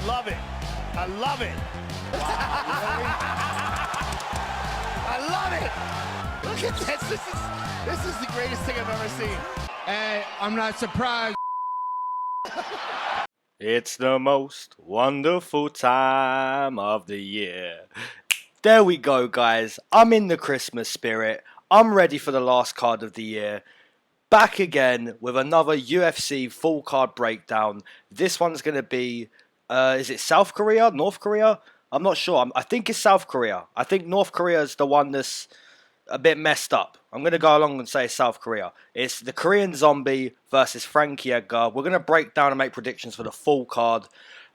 love it. I love it. I love it. Look at this. This is the greatest thing I've ever seen. Hey, I'm not surprised. It's the most wonderful time of the year. There we go, guys. I'm in the Christmas spirit. I'm ready for the last card of the year. Back again with another UFC full card breakdown. This one's going to be, is it South Korea? North Korea? I'm not sure. I think it's South Korea. I think North Korea is the one that's a bit messed up. I'm going to go along and say South Korea. It's the Korean Zombie versus Frankie Edgar. We're going to break down and make predictions for the full card.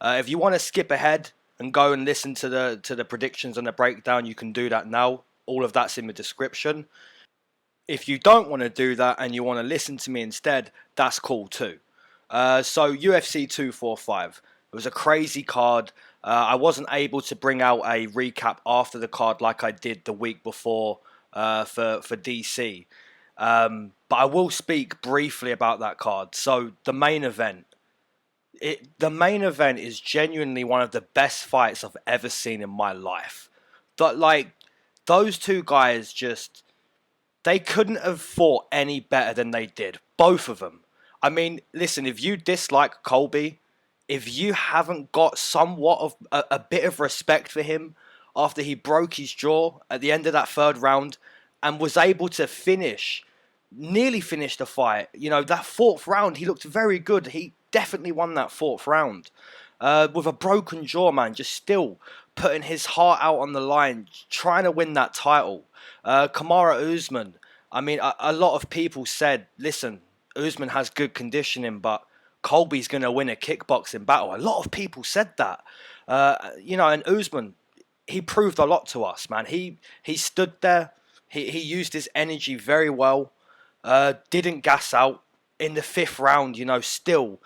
If you want to skip ahead and go and listen to the predictions and the breakdown, you can do that now. All of that's in the description. If you don't want to do that and you want to listen to me instead, that's cool too. So UFC 245. It was a crazy card. I wasn't able to bring out a recap after the card like I did the week before for DC. But I will speak briefly about that card. So the main event. The main event is genuinely one of the best fights I've ever seen in my life. Those two guys just... They couldn't have fought any better than they did. Both of them. I mean, listen, if you dislike Colby, if you haven't got somewhat of a bit of respect for him after he broke his jaw at the end of that third round and was able to nearly finish the fight. You know, that fourth round, he looked very good. He definitely won that fourth round. With a broken jaw, man, just still putting his heart out on the line, trying to win that title. Kamaru Usman, I mean, a lot of people said, listen, Usman has good conditioning, but Colby's going to win a kickboxing battle. A lot of people said that. You know, and Usman, he proved a lot to us, man. He stood there. He used his energy very well. Didn't gas out. In the fifth round, you know, still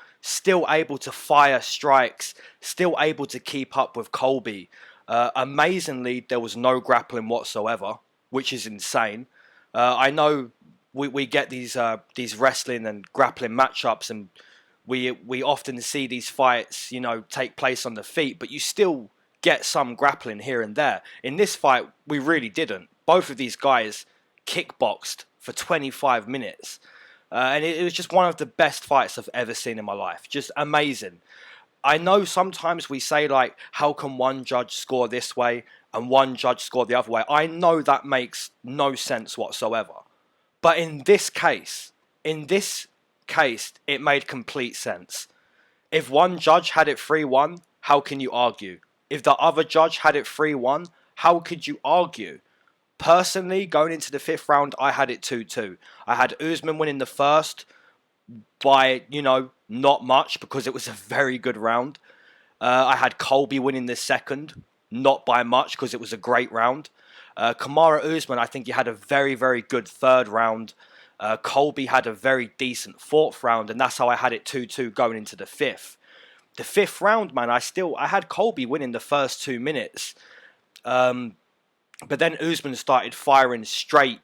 able to fire strikes. Still able to keep up with Colby. Amazingly, there was no grappling whatsoever, which is insane. I know we get these wrestling and grappling matchups, and we often see these fights, you know, take place on the feet, but you still get some grappling here and there. In this fight, we really didn't. Both of these guys kickboxed for 25 minutes. And it was just one of the best fights I've ever seen in my life. Just amazing. I know sometimes we say, like, how can one judge score this way and one judge score the other way? I know that makes no sense whatsoever. But in this case, it made complete sense. If one judge had it 3-1, how can you argue? If the other judge had it 3-1, how could you argue? Personally, going into the fifth round, I had it 2-2. I had Usman winning the first by, you know, not much because it was a very good round. I had Colby winning the second, not by much because it was a great round. Kamaru Usman, I think he had a very, very good third round. Colby had a very decent fourth round, and that's how I had it 2-2 going into the fifth. The fifth round, man, I had Colby winning the first 2 minutes. But then Usman started firing straight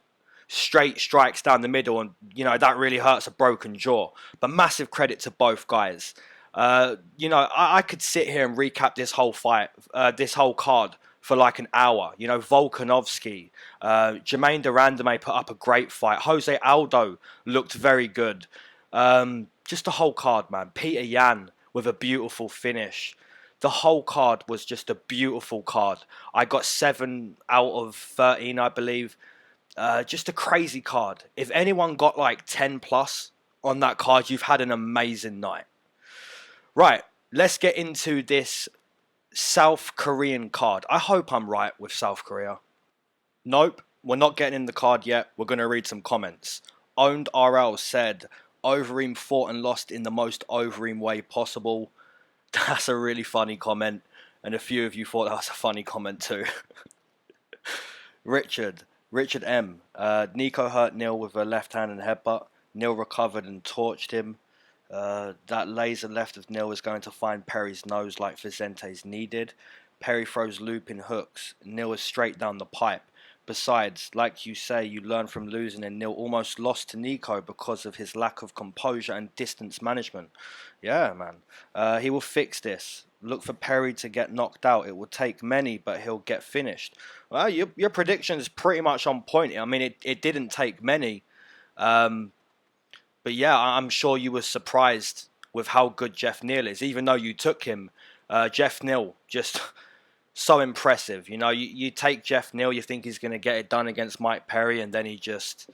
strikes down the middle, and you know that really hurts a broken jaw. But massive credit to both guys. You know, I could sit here and recap this whole fight, this whole card for like an hour. You know, Volkanovski, Jermaine Durandame put up a great fight. Jose Aldo looked very good. Just the whole card, man. Peter Yan with a beautiful finish. The whole card was just a beautiful card. I got 7 out of 13, I believe. Just a crazy card. If anyone got like 10 plus on that card, you've had an amazing night. Right, let's get into this South Korean card. I hope I'm right with South Korea. Nope, we're not getting in the card yet. We're going to read some comments. Owned RL said, Overeem fought and lost in the most Overeem way possible. That's a really funny comment, and a few of you thought that was a funny comment too. Richard M. Nico hurt Neil with a left hand and headbutt. Neil recovered and torched him. That laser left of Neil is going to find Perry's nose like Vicente's needed. Perry throws looping hooks. Neil is straight down the pipe. Besides, like you say, you learn from losing, and Neil almost lost to Nico because of his lack of composure and distance management. Yeah, man. He will fix this. Look for Perry to get knocked out. It will take many, but he'll get finished. Well, your prediction is pretty much on point. I mean, it didn't take many. But yeah, I'm sure you were surprised with how good Jeff Neal is. Even though you took him, Jeff Neal, just so impressive. You know, you take Jeff Neal, you think he's going to get it done against Mike Perry, and then he just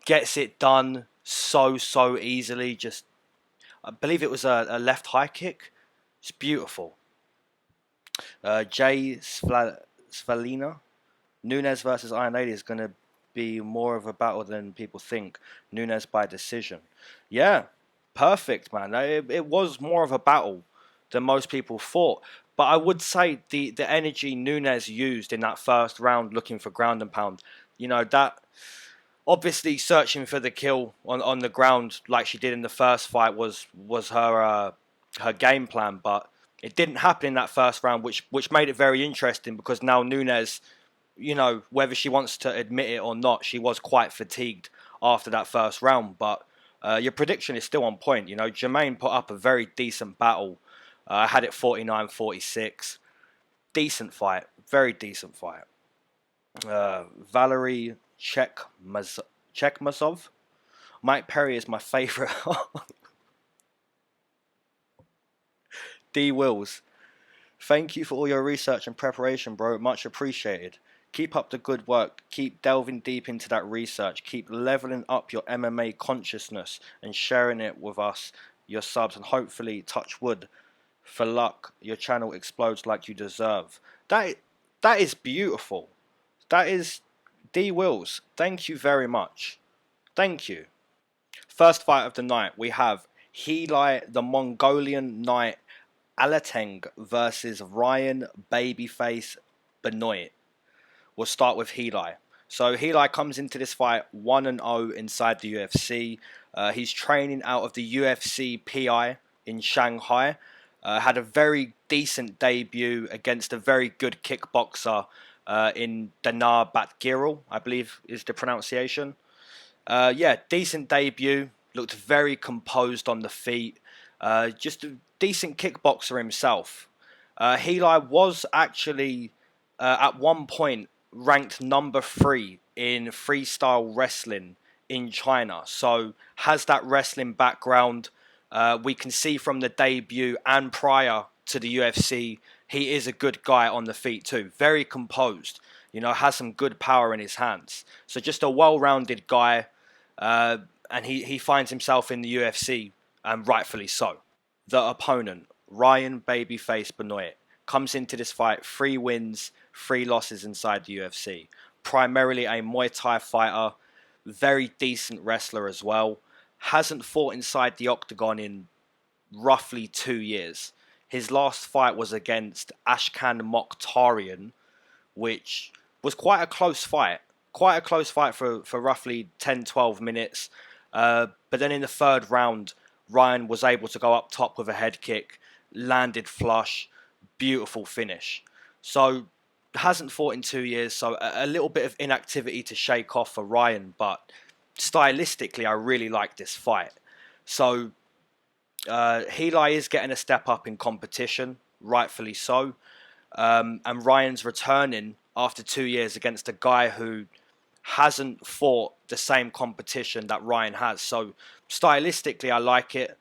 gets it done so easily. Just, I believe it was a left high kick. It's beautiful. Jay Svalina, Nunes versus Iron Lady is going to be more of a battle than people think. Nunes by decision. Yeah, perfect, man. It was more of a battle than most people thought. But I would say the energy Nunes used in that first round looking for ground and pound, you know, that obviously searching for the kill on the ground like she did in the first fight was her game plan, but it didn't happen in that first round, which made it very interesting because now Nunes, you know, whether she wants to admit it or not, she was quite fatigued after that first round. But your prediction is still on point. You know, Jermaine put up a very decent battle. I had it 49-46. Decent fight. Very decent fight. Valerie Chekmasov. Mike Perry is my favorite. D Wills. Thank you for all your research and preparation, bro. Much appreciated. Keep up the good work. Keep delving deep into that research. Keep leveling up your MMA consciousness and sharing it with us, your subs, and hopefully, touch wood, for luck, your channel explodes like you deserve. That is beautiful. That is D Wills. Thank you very much. Thank you. First fight of the night, we have Heli the Mongolian Knight Alateng versus Ryan Babyface Benoit. We'll start with Heli. So Heli comes into this fight 1-0 inside the UFC. He's training out of the UFC PI in Shanghai. Had a very decent debut against a very good kickboxer in Danar Batgirl, I believe is the pronunciation. Yeah, decent debut. Looked very composed on the feet. Just a decent kickboxer himself. Heli was actually at one point ranked number 3 in freestyle wrestling in China. So has that wrestling background. We can see from the debut and prior to the UFC, he is a good guy on the feet too. Very composed. You know, has some good power in his hands. So just a well-rounded guy. And he finds himself in the UFC, and rightfully so. The opponent, Ryan Babyface Benoit, comes into this fight 3 wins, 3 losses inside the UFC. Primarily a Muay Thai fighter, very decent wrestler as well. Hasn't fought inside the octagon in roughly 2 years. His last fight was against Ashkan Mokhtarian, which was quite a close fight. Quite a close fight for roughly 10-12 minutes. But then in the third round, Ryan was able to go up top with a head kick, landed flush, beautiful finish. So hasn't fought in 2 years, so a little bit of inactivity to shake off for Ryan, but stylistically I really like this fight. So Heli is getting a step up in competition, rightfully so. And Ryan's returning after 2 years against a guy who hasn't fought the same competition that Ryan has. So stylistically, I like it.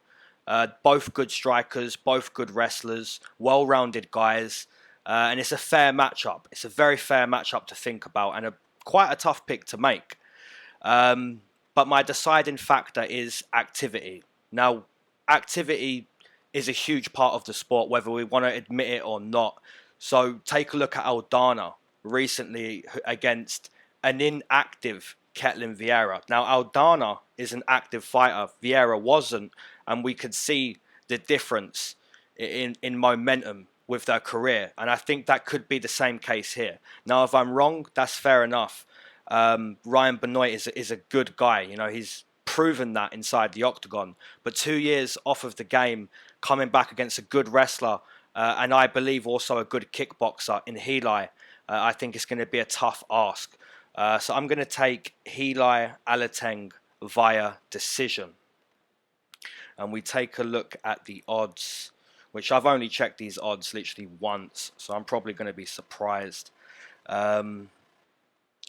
Both good strikers, both good wrestlers, well-rounded guys. And it's a fair matchup. It's a very fair matchup to think about and quite a tough pick to make. But my deciding factor is activity. Now, activity is a huge part of the sport, whether we want to admit it or not. So take a look at Aldana recently against an inactive Ketlin Vieira. Now, Aldana is an active fighter. Vieira wasn't. And we could see the difference in momentum with their career. And I think that could be the same case here. Now, if I'm wrong, that's fair enough. Ryan Benoit is a good guy. You know, he's proven that inside the octagon. But 2 years off of the game, coming back against a good wrestler, and I believe also a good kickboxer in Heli, I think it's going to be a tough ask. So I'm going to take Heli Alateng via decision. And we take a look at the odds. which I've only checked these odds literally once, so I'm probably going to be surprised. Heli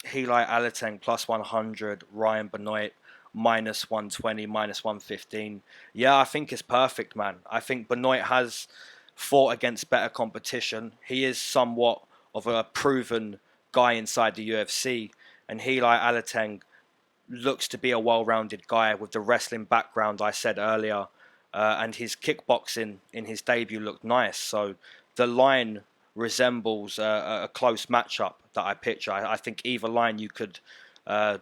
Alateng plus 100, Ryan Benoit minus 120, minus 115. Yeah, I think it's perfect, man. I think Benoit has fought against better competition. He is somewhat of a proven guy inside the UFC, and Heli Alateng looks to be a well-rounded guy with the wrestling background I said earlier, and his kickboxing in his debut looked nice. So the line resembles a close matchup that I picture. I think either line you could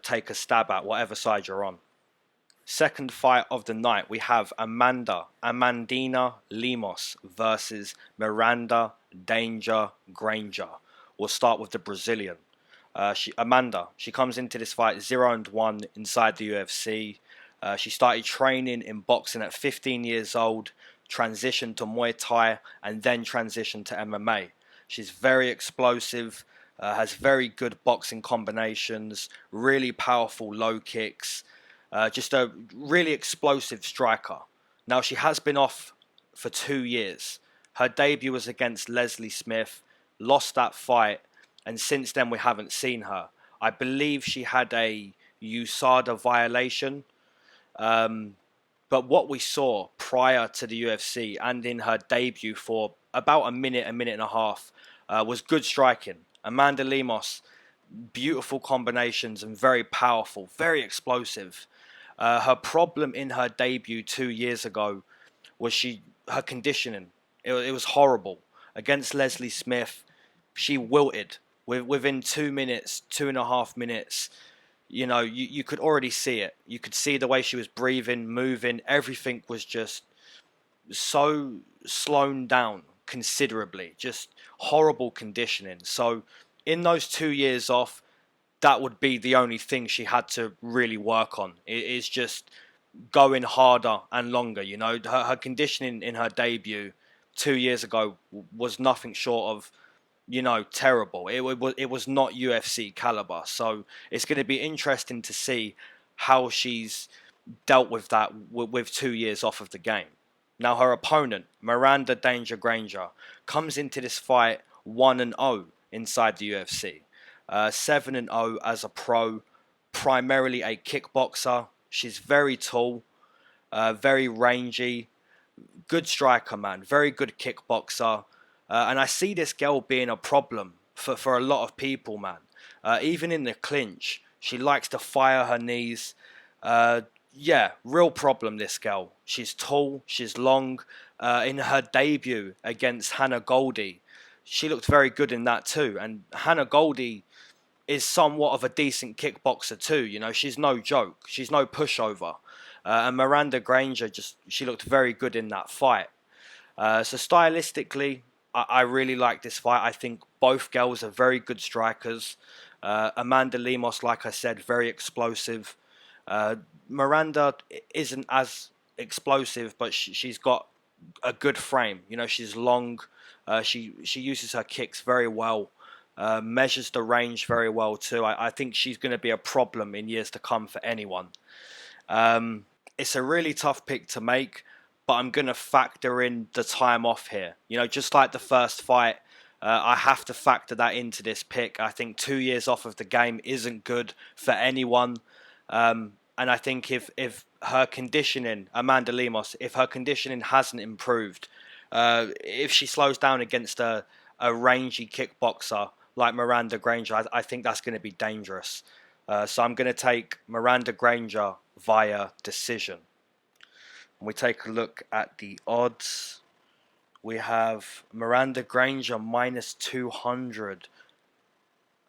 take a stab at, whatever side you're on. Second fight of the night, we have Amandina Lemos versus Miranda Danger Granger. We'll start with the Brazilian. She comes into this fight 0-1 inside the UFC. She started training in boxing at 15 years old, transitioned to Muay Thai, and then transitioned to MMA. She's very explosive, has very good boxing combinations, really powerful low kicks, just a really explosive striker. Now, she has been off for 2 years. Her debut was against Leslie Smith, lost that fight, and since then we haven't seen her. I believe she had a USADA violation, but what we saw prior to the UFC and in her debut for about a minute and a half was good striking. Amanda Lemos, beautiful combinations and very powerful, very explosive. Her problem in her debut 2 years ago was her conditioning. It was horrible. Against Leslie Smith, she wilted. Within 2 minutes, 2.5 minutes, you know, you could already see it. You could see the way she was breathing, moving. Everything was just so slowed down considerably. Just horrible conditioning. So in those 2 years off, that would be the only thing she had to really work on. It is just going harder and longer. You know, her conditioning in her debut 2 years ago was nothing short of, you know, terrible. It was not UFC caliber. So it's going to be interesting to see how she's dealt with that with 2 years off of the game. Now, her opponent, Miranda Danger Granger, comes into this fight 1-0 inside the UFC. 7-0 as a pro, primarily a kickboxer. She's very tall, very rangy, good striker, man, very good kickboxer. And I see this girl being a problem for a lot of people, man. Even in the clinch, she likes to fire her knees. Yeah, real problem, this girl. She's tall, she's long. In her debut against Hannah Goldie, she looked very good in that too. And Hannah Goldie is somewhat of a decent kickboxer too. You know, she's no joke. She's no pushover. And Miranda Granger, she looked very good in that fight. So stylistically, I really like this fight. I think both girls are very good strikers. Amanda Lemos, like I said, very explosive. Miranda isn't as explosive, but she's got a good frame. You know, she's long. She uses her kicks very well. Measures the range very well too. I think she's going to be a problem in years to come for anyone. It's a really tough pick to make, but I'm going to factor in the time off here. You know, just like the first fight, I have to factor that into this pick. I think 2 years off of the game isn't good for anyone. And I think if her conditioning, Amanda Lemos, if her conditioning hasn't improved, if she slows down against a rangy kickboxer like Miranda Granger, I think that's going to be dangerous. So I'm going to take Miranda Granger via decision. When we take a look at the odds, we have Miranda Granger minus 200.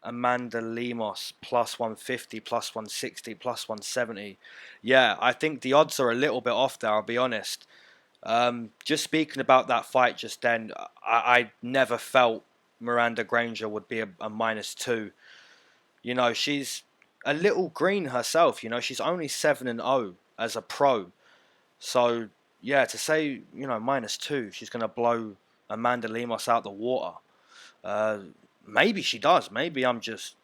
Amanda Lemos plus 150, plus 160, plus 170. Yeah, I think the odds are a little bit off there, I'll be honest. Just speaking about that fight just then, I never felt Miranda Granger would be a minus 2. You know, she's a little green herself. You know, she's only 7-0 as a pro. So, yeah, to say, you know, minus 2, she's going to blow Amanda Lemos out the water. Maybe she does. Maybe I'm just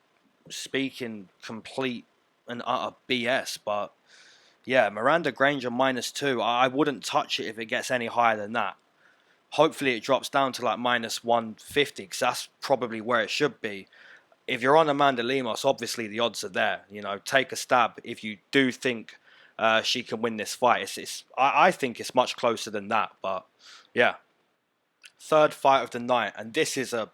speaking complete and utter BS. But, yeah, Miranda Granger minus 2. I wouldn't touch it if it gets any higher than that. Hopefully it drops down to like minus 150, because that's probably where it should be. If you're on Amanda Lemos, obviously the odds are there. You know, take a stab if you do think she can win this fight. I think it's much closer than that. But yeah, third fight of the night, and this is a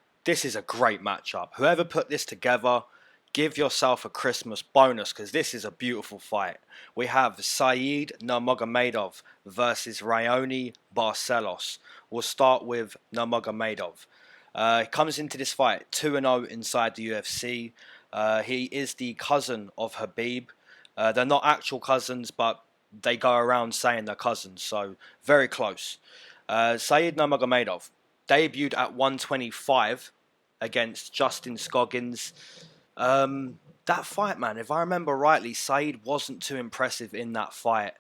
great matchup. Whoever put this together, give yourself a Christmas bonus, because this is a beautiful fight. We have Saeed Nurmagomedov versus Raoni Barcelos. We'll start with Nurmagomedov. He comes into this fight 2-0 inside the UFC. He is the cousin of Khabib. They're not actual cousins, but they go around saying they're cousins, so very close. Saeed Nurmagomedov debuted at 125 against Justin Scoggins. That fight, man, if I remember rightly, Saeed wasn't too impressive in that fight.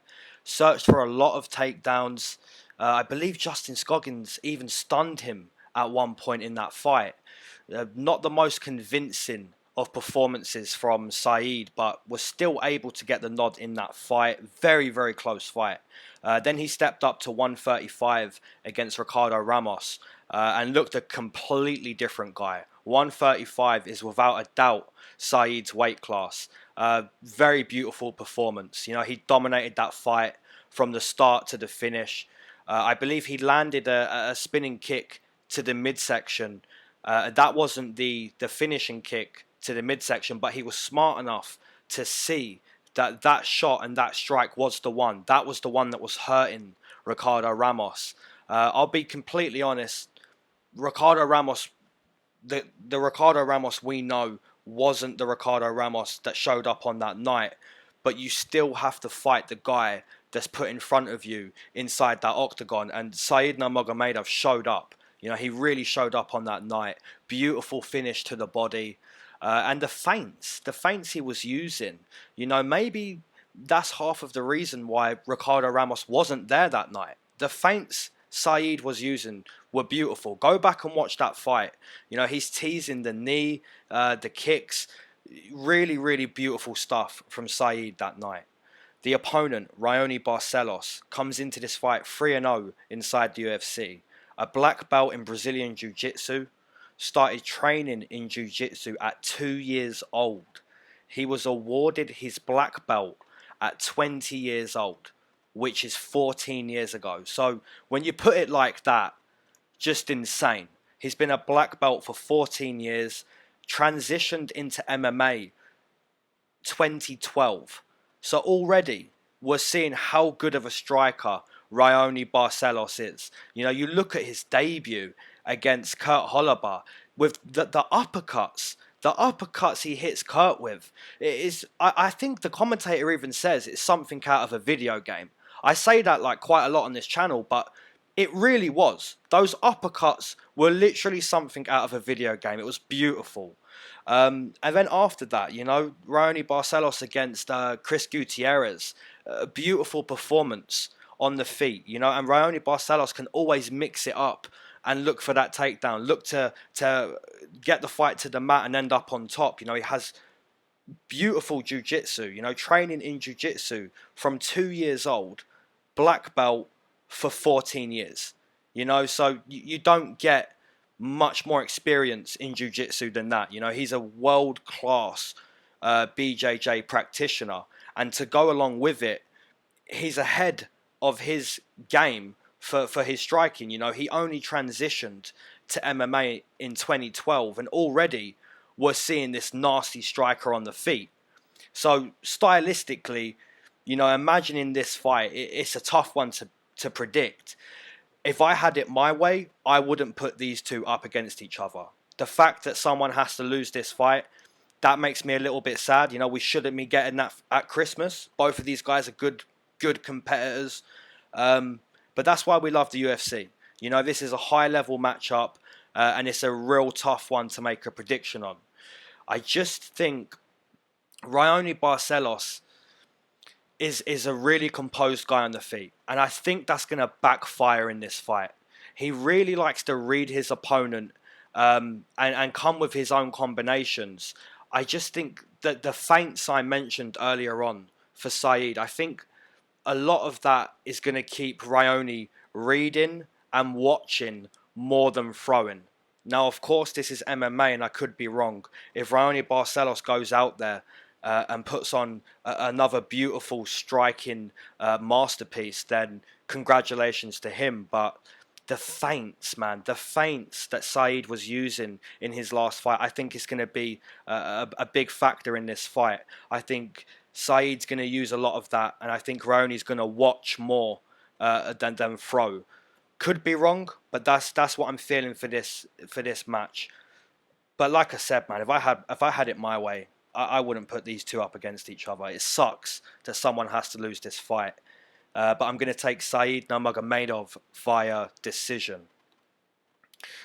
Searched for a lot of takedowns. I believe Justin Scoggins even stunned him at one point in that fight. Not the most convincing of performances from Saeed, but was still able to get the nod in that fight. Very, very close fight. Then he stepped up to 135 against Ricardo Ramos and looked a completely different guy. 135 is without a doubt Saeed's weight class. Very beautiful performance. You know, he dominated that fight from the start to the finish. I believe he landed a spinning kick to the midsection. That wasn't the finishing kick to the midsection, but he was smart enough to see that shot and that strike was the one. That was the one that was hurting Ricardo Ramos. I'll be completely honest. Ricardo Ramos, the Ricardo Ramos we know wasn't the Ricardo Ramos that showed up on that night, but you still have to fight the guy that's put in front of you inside that octagon, and Saeed Nurmagomedov showed up. You know, he really showed up on that night. Beautiful finish to the body. And the feints he was using, you know, maybe that's half of the reason why Ricardo Ramos wasn't there that night. The feints Saeed was using were beautiful. Go back and watch that fight. You know, he's teasing the knee, the kicks. Really, really beautiful stuff from Saeed that night. The opponent, Raoni Barcelos, comes into this fight 3-0 inside the UFC. A black belt in Brazilian Jiu-Jitsu. Started training in Jiu-Jitsu at 2 years old. He was awarded his black belt at 20 years old, which is 14 years ago. So when you put it like that, just insane. He's been a black belt for 14 years, transitioned into MMA 2012. So already we're seeing how good of a striker Raoni Barcelos is. You know, you look at his debut against Kurt Holliber with the uppercuts he hits Kurt with. I think the commentator even says it's something out of a video game. I say that like quite a lot on this channel, but it really was. Those uppercuts were literally something out of a video game. It was beautiful. And then after that, you know, Raoni Barcelos against Chris Gutierrez, a beautiful performance on the feet, you know, and Raoni Barcelos can always mix it up and look for that takedown, look to get the fight to the mat and end up on top. You know, he has beautiful jiu-jitsu, you know, training in jiu-jitsu from 2 years old, black belt for 14 years, you know, so you don't get much more experience in jiu-jitsu than that. You know, he's a world-class BJJ practitioner, and to go along with it, he's ahead of his game for his striking. You know, he only transitioned to MMA in 2012, and already we're seeing this nasty striker on the feet. So stylistically, you know, imagining this fight, it's a tough one to predict. If I had it my way, I wouldn't put these two up against each other. The fact that someone has to lose this fight, that makes me a little bit sad. You know, we shouldn't be getting that at Christmas. Both of these guys are good competitors. But that's why we love the UFC. You know, this is a high-level matchup, and it's a real tough one to make a prediction on. I just think Raoni Barcelos is a really composed guy on the feet, and I think that's going to backfire in this fight. He really likes to read his opponent and come with his own combinations. I just think that the feints I mentioned earlier on for Saeed, I think a lot of that is going to keep Raoni reading and watching more than throwing. Now, of course, this is MMA, and I could be wrong. If Raoni Barcelos goes out there and puts on another beautiful striking masterpiece, then congratulations to him. But the feints, man, the feints that Saeed was using in his last fight, I think is going to be a big factor in this fight. I think Saeed's going to use a lot of that, and I think Raoni's going to watch more than throw. Could be wrong, but that's what I'm feeling for this match. But like I said, man, if I had it my way, I wouldn't put these two up against each other. It sucks that someone has to lose this fight. But I'm going to take Saeed Nurmagomedov via decision.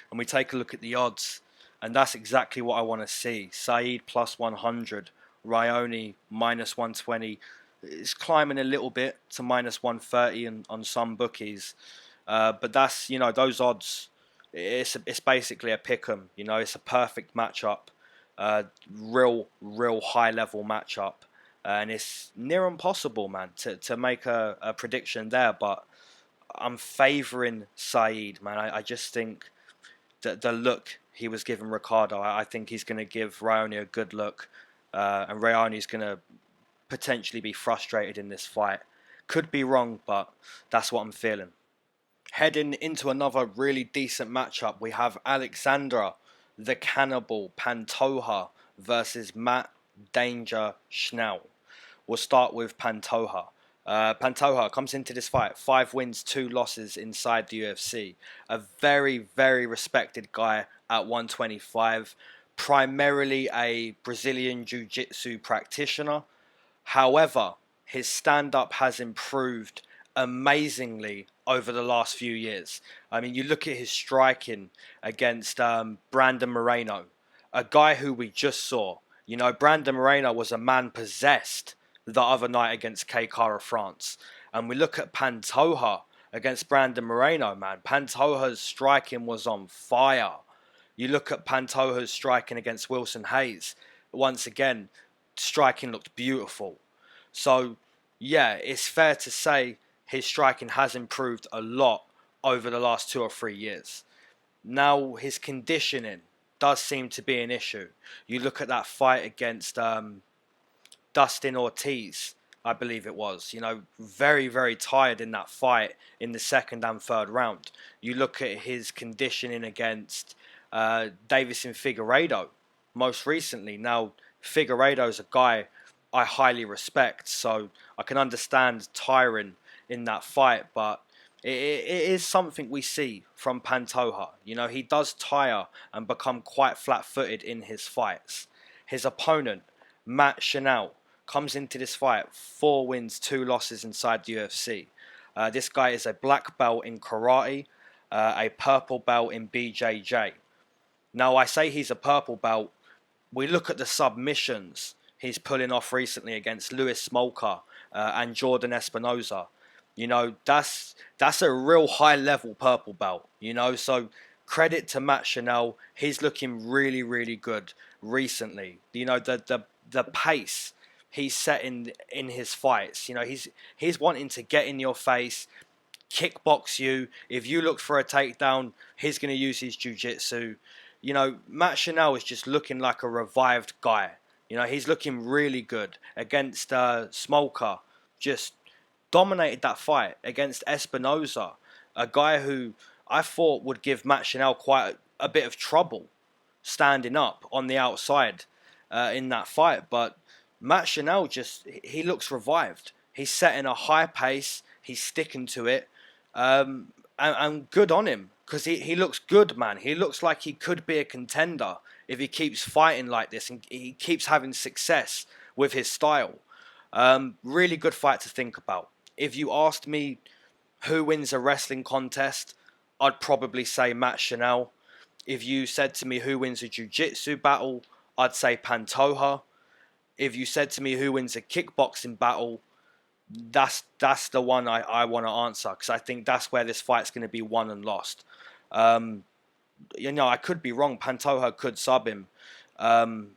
And we take a look at the odds. And that's exactly what I want to see. Saeed plus 100. Raoni minus 120. It's climbing a little bit to minus 130 on some bookies. But that's, those odds, it's basically a pick 'em. It's a perfect matchup. Real high level matchup. And it's near impossible, man, to make a prediction there. But I'm favouring Saeed, man. I just think that the look he was giving Ricardo, I think he's going to give Raoni a good look. And Raoni's going to potentially be frustrated in this fight. Could be wrong, but that's what I'm feeling. Heading into another really decent matchup, we have Alexandra, the Cannibal, Pantoja versus Matt Danger Schnell. We'll start with Pantoja. Pantoja comes into this fight 5 wins, 2 losses inside the UFC. A very, very respected guy at 125. Primarily a Brazilian Jiu-Jitsu practitioner. However, his stand-up has improved amazingly over the last few years. I mean, you look at his striking against Brandon Moreno, a guy who we just saw. Brandon Moreno was a man possessed the other night against K-Cara France. And we look at Pantoja against Brandon Moreno, man. Pantoja's striking was on fire. You look at Pantoja's striking against Wilson Hayes. Once again, striking looked beautiful. So, yeah, it's fair to say his striking has improved a lot over the last 2 or 3 years. Now, his conditioning does seem to be an issue. You look at that fight against Dustin Ortiz, I believe it was. Very, very tired in that fight in the 2nd and 3rd round. You look at his conditioning against Davison Figueiredo most recently. Now, Figueiredo's a guy I highly respect, so I can understand tiring in that fight, but it is something we see from Pantoja. He does tire and become quite flat-footed in his fights. His opponent, Matt Schnell, comes into this fight 4 wins, 2 losses inside the UFC. This guy is a black belt in karate, a purple belt in BJJ. Now, I say he's a purple belt. We look at the submissions he's pulling off recently against Louis Smolka and Jourdain Espinosa. That's a real high-level purple belt. So credit to Matt Schnell. He's looking really, really good recently. The pace he's setting in his fights. He's wanting to get in your face, kickbox you. If you look for a takedown, he's going to use his jiu-jitsu. Matt Schnell is just looking like a revived guy. He's looking really good against Smolka. Just dominated that fight against Espinosa, a guy who I thought would give Matt Schnell quite a bit of trouble standing up on the outside in that fight. But Matt Schnell he looks revived. He's setting a high pace. He's sticking to it. And good on him, because he looks good, man. He looks like he could be a contender if he keeps fighting like this and he keeps having success with his style. Really good fight to think about. If you asked me who wins a wrestling contest, I'd probably say Matt Schnell. If you said to me who wins a jiu-jitsu battle, I'd say Pantoja. If you said to me who wins a kickboxing battle, that's the one I want to answer, because I think that's where this fight's going to be won and lost. I could be wrong. Pantoja could sub him,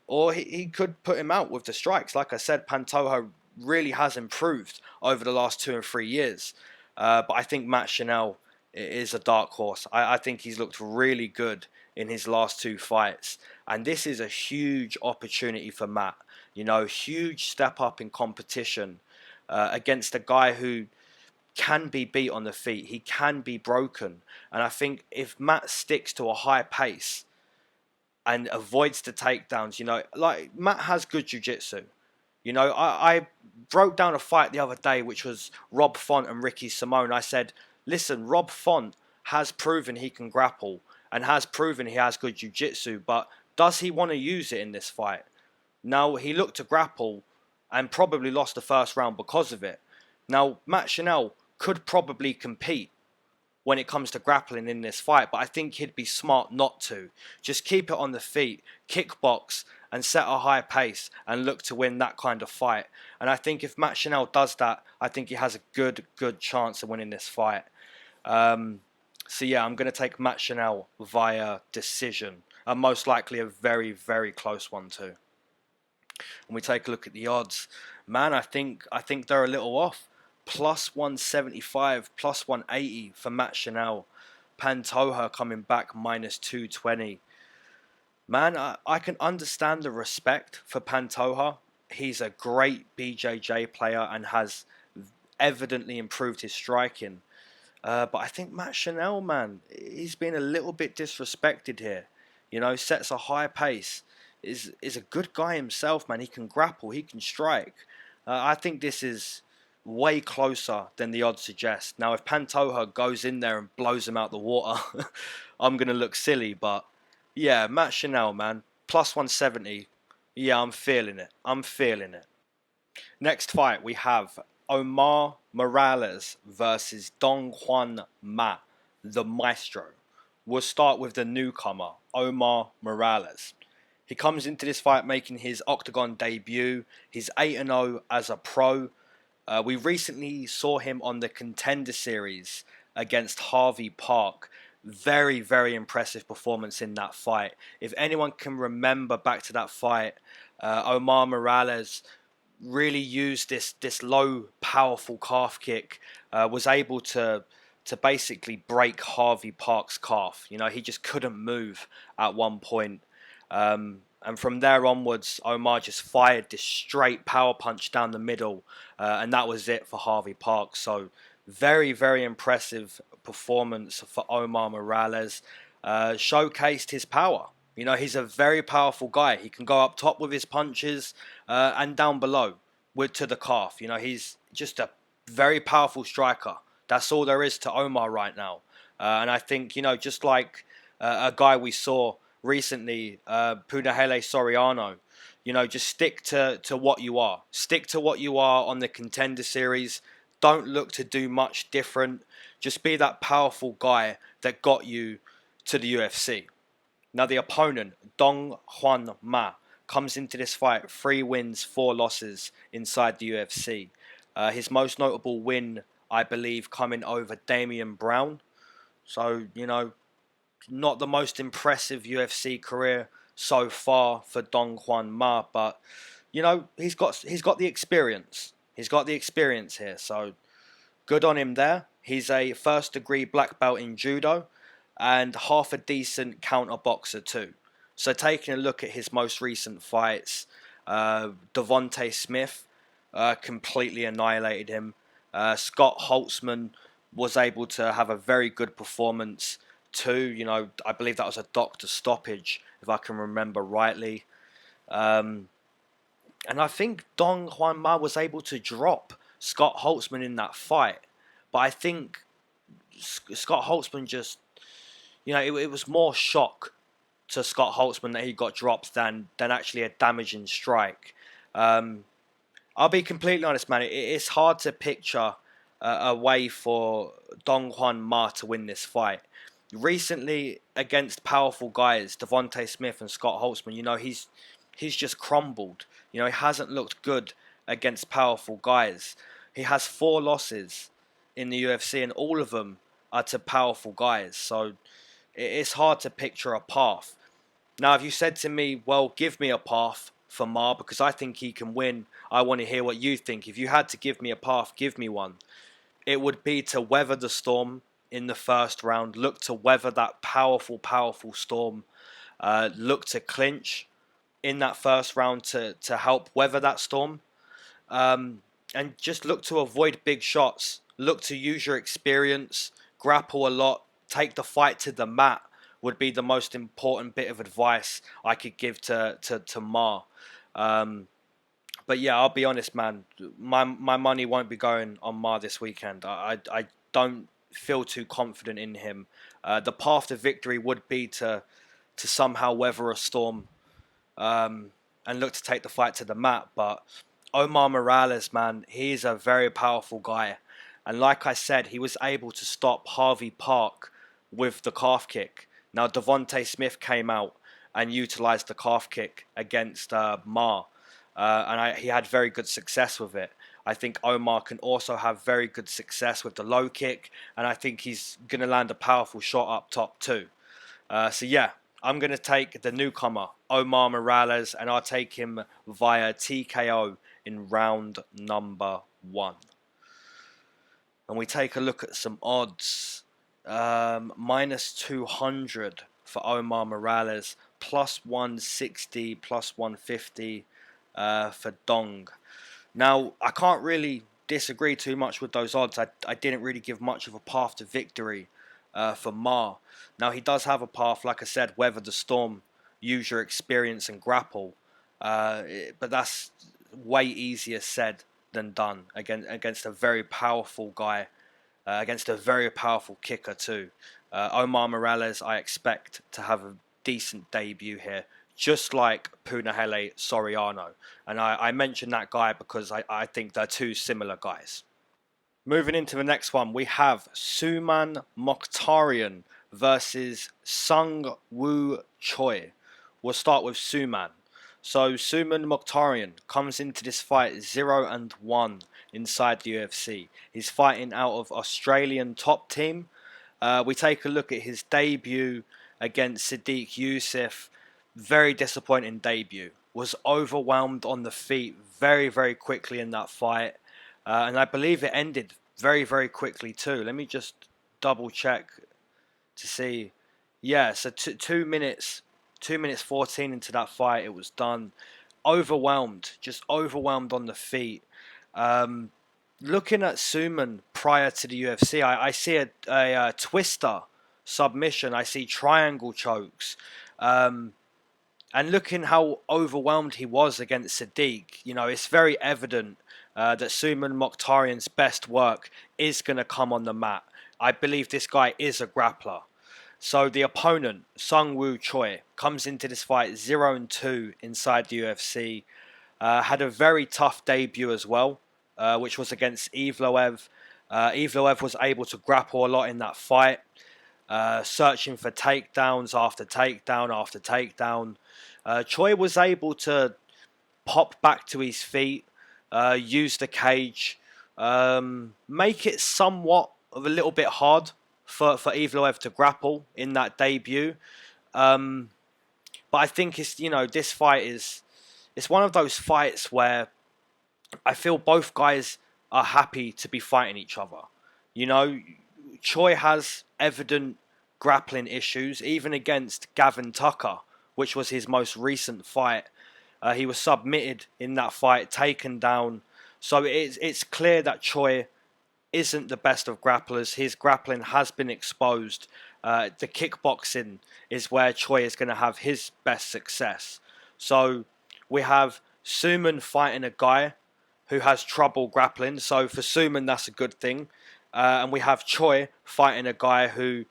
or he could put him out with the strikes. Like I said, Pantoja really has improved over the last 2 and 3 years. But I think Matt Schnell is a dark horse. I think he's looked really good in his last 2 fights, and this is a huge opportunity for Matt. You know, huge step up in competition against a guy who can be beat on the feet. He can be broken, and I think if Matt sticks to a high pace and avoids the takedowns, you know, like Matt has good jiu-jitsu. You know, I broke down a fight the other day, which was Rob Font and Ricky Simone. I said, listen, Rob Font has proven he can grapple and has proven he has good jiu-jitsu, but does he want to use it in this fight? Now, he looked to grapple and probably lost the first round because of it. Now, Matt Schnell could probably compete when it comes to grappling in this fight, but I think he'd be smart not to. Just keep it on the feet, kickbox, and set a high pace and look to win that kind of fight. And I think if Matt Schnell does that, I think he has a good chance of winning this fight. So yeah, I'm going to take Matt Schnell via decision, and most likely a very close one too. When we take a look at the odds, man, I think they're a little off. Plus 175, plus 180 for Matt Schnell. Pantoja coming back minus 220. Man, I can understand the respect for Pantoja. He's a great BJJ player and has evidently improved his striking. But I think Matt Schnell, man, he's been a little bit disrespected here. You know, sets a high pace. Is a good guy himself, man. He can grapple, he can strike. I think this is way closer than the odds suggest. Now, if Pantoja goes in there and blows him out the water, I'm going to look silly. But yeah, Matt Schnell, man, plus 170. Yeah, I'm feeling it. I'm feeling it. Next fight, we have Omar Morales versus Hyun Ma, the Maestro. We'll start with the newcomer, Omar Morales. He comes into this fight making his Octagon debut. He's 8-0 as a pro. We recently saw him on the Contender Series against Harvey Park. Very impressive performance in that fight. If anyone can remember back to that fight, Omar Morales really used this low, powerful calf kick, was able to basically break Harvey Park's calf. You know, he just couldn't move at one point. And from there onwards, Omar just fired this straight power punch down the middle, and that was it for Harvey Park. So very impressive performance for Omar Morales. Showcased his power. You know, he's a very powerful guy. He can go up top with his punches and down below to the calf. You know, he's just a very powerful striker. That's all there is to Omar right now. And I think, you know, just like a guy we saw recently, Punahele Soriano, you know, just stick to what you are. Stick to what you are on the Contender Series. Don't look to do much different. Just be that powerful guy that got you to the UFC. Now the opponent, Hyun Ma, comes into this fight 3 wins, 4 losses inside the UFC. His most notable win, I believe, coming over Damian Brown. So, you know, not the most impressive UFC career so far for Hyun Ma, but you know, he's got the experience. He's got the experience here, so good on him there. He's a first degree black belt in judo and half a decent counter boxer too. So taking a look at his most recent fights, Devontae Smith completely annihilated him. Scott Holtzman was able to have a very good performance too. You know, I believe that was a doctor stoppage, if I can remember rightly. And I think Hyun Ma was able to drop Scott Holtzman in that fight. But I think Scott Holtzman just, you know, it was more shock to Scott Holtzman that he got dropped than actually a damaging strike. I'll be completely honest, man. It's hard to picture a way for Hyun Ma to win this fight. Recently, against powerful guys, Devontae Smith and Scott Holtzman, you know, he's just crumbled. You know, he hasn't looked good against powerful guys. He has 4 losses in the UFC, and all of them are to powerful guys. So it's hard to picture a path. Now, if you said to me, well, give me a path for Ma, because I think he can win, I want to hear what you think. If you had to give me a path, give me one. It would be to weather the storm in the first round, looked to weather that powerful storm, looked to clinch in that first round to help weather that storm, and just look to avoid big shots, look to use your experience, grapple a lot, take the fight to the mat would be the most important bit of advice I could give to Ma. But yeah, I'll be honest, man. My money won't be going on Ma this weekend. I don't feel too confident in him. The path to victory would be to somehow weather a storm, and look to take the fight to the mat. But Omar Morales, man, he's a very powerful guy. And like I said, he was able to stop Harvey Park with the calf kick. Now, Devontae Smith came out and utilised the calf kick against Ma. And he had very good success with it. I think Omar can also have very good success with the low kick. And I think he's going to land a powerful shot up top too. So yeah, I'm going to take the newcomer, Omar Morales, and I'll take him via TKO in round number 1. And we take a look at some odds. Minus 200 for Omar Morales, plus 160, plus 150 for Dong. Now, I can't really disagree too much with those odds. I didn't really give much of a path to victory for Ma. Now, he does have a path, like I said, weather the storm, use your experience and grapple. But that's way easier said than done against a very powerful guy, against a very powerful kicker too. Omar Morales, I expect to have a decent debut here, just like Punahele Soriano. And I mentioned that guy because I think they're two similar guys. Moving into the next one, we have Suman Mokhtarian versus Sung Woo Choi. We'll start with Suman. So Suman Mokhtarian comes into this fight 0-1 inside the UFC. He's fighting out of Australian top team. We take a look at his debut against Sadiq Youssef. Very disappointing debut. Was overwhelmed on the feet very quickly in that fight. And I believe it ended very quickly too. Let me just double check to see. Yeah, so 2 minutes 14 into that fight, it was done. Overwhelmed, just overwhelmed on the feet. Looking at Suman prior to the UFC, I see a twister submission. I see triangle chokes. And looking how overwhelmed he was against Sadiq, you know, it's very evident that Suman Mokhtarian's best work is going to come on the mat. I believe this guy is a grappler. So the opponent, Sung Woo Choi, comes into this fight 0-2 inside the UFC. Had a very tough debut as well, which was against Evloev. Evloev was able to grapple a lot in that fight, searching for takedowns after takedown after takedown. Choi was able to pop back to his feet, use the cage, make it somewhat of a little bit hard for Evloev to grapple in that debut. But I think it's, you know, this fight it's one of those fights where I feel both guys are happy to be fighting each other. You know, Choi has evident grappling issues, even against Gavin Tucker, which was his most recent fight. He was submitted in that fight, taken down. So it's clear that Choi isn't the best of grapplers. His grappling has been exposed. The kickboxing is where Choi is going to have his best success. So we have Suman fighting a guy who has trouble grappling. So for Suman, that's a good thing. And we have Choi fighting a guy who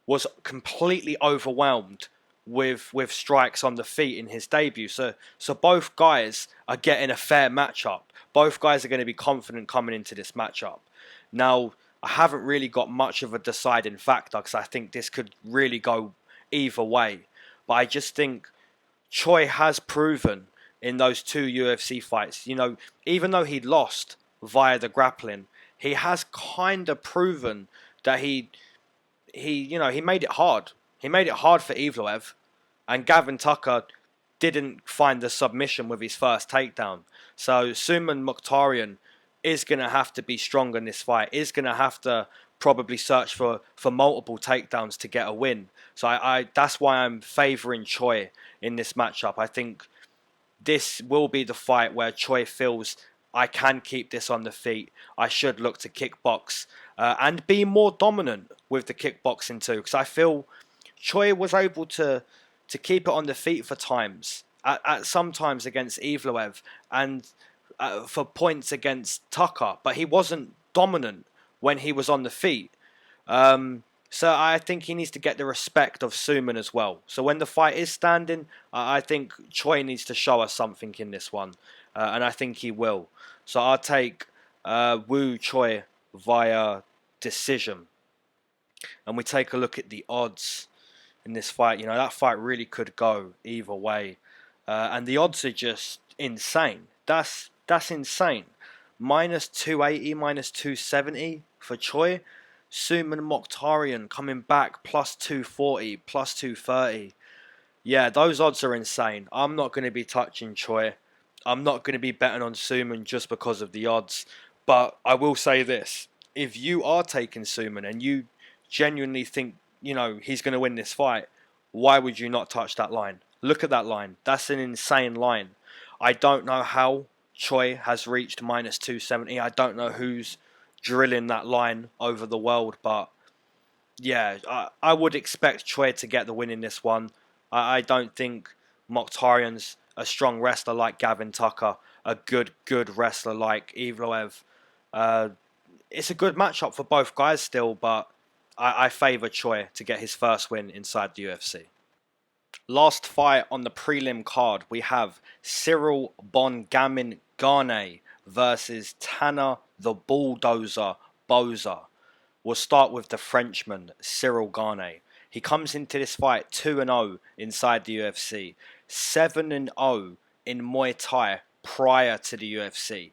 was completely overwhelmed with strikes on the feet in his debut. So both guys are getting a fair matchup. Both guys are going to be confident coming into this matchup. Now, I haven't really got much of a deciding factor because I think this could really go either way. But I just think Choi has proven in those 2 UFC fights, you know, even though he lost via the grappling, he has kind of proven that he made it hard. He made it hard for Evloev, and Gavin Tucker didn't find the submission with his first takedown. So Suman Mokhtarian is going to have to be strong in this fight, is going to have to probably search for multiple takedowns to get a win. So I that's why I'm favouring Choi in this matchup. I think this will be the fight where Choi feels I can keep this on the feet. I should look to kickbox and be more dominant with the kickboxing too, because I feel Choi was able to keep it on the feet for times, at some times against Evloev and for points against Tucker, but he wasn't dominant when he was on the feet. So I think he needs to get the respect of Suman as well. So when the fight is standing, I think Choi needs to show us something in this one. And I think he will. So I'll take Woo Choi via decision. And we take a look at the odds in this fight. You know, that fight really could go either way. And the odds are just insane. That's insane. Minus 280, minus 270 for Choi. Suman Mokhtarian coming back plus 240, plus 230. Yeah, those odds are insane. I'm not going to be touching Choi. I'm not going to be betting on Suman just because of the odds. But I will say this. If you are taking Suman and you genuinely think, you know, he's going to win this fight, why would you not touch that line? Look at that line. That's an insane line. I don't know how Choi has reached minus 270. I don't know who's drilling that line over the world, but yeah, I would expect Choi to get the win in this one. I don't think Mokhtarian's a strong wrestler like Gavin Tucker, a good wrestler like Evloev. It's a good matchup for both guys still, but I favour Choi to get his first win inside the UFC. Last fight on the prelim card, we have Cyril Bongamin Gane versus Tanner the Bulldozer Boser. We'll start with the Frenchman, Cyril Gane. He comes into this fight 2-0 inside the UFC, 7-0 in Muay Thai prior to the UFC.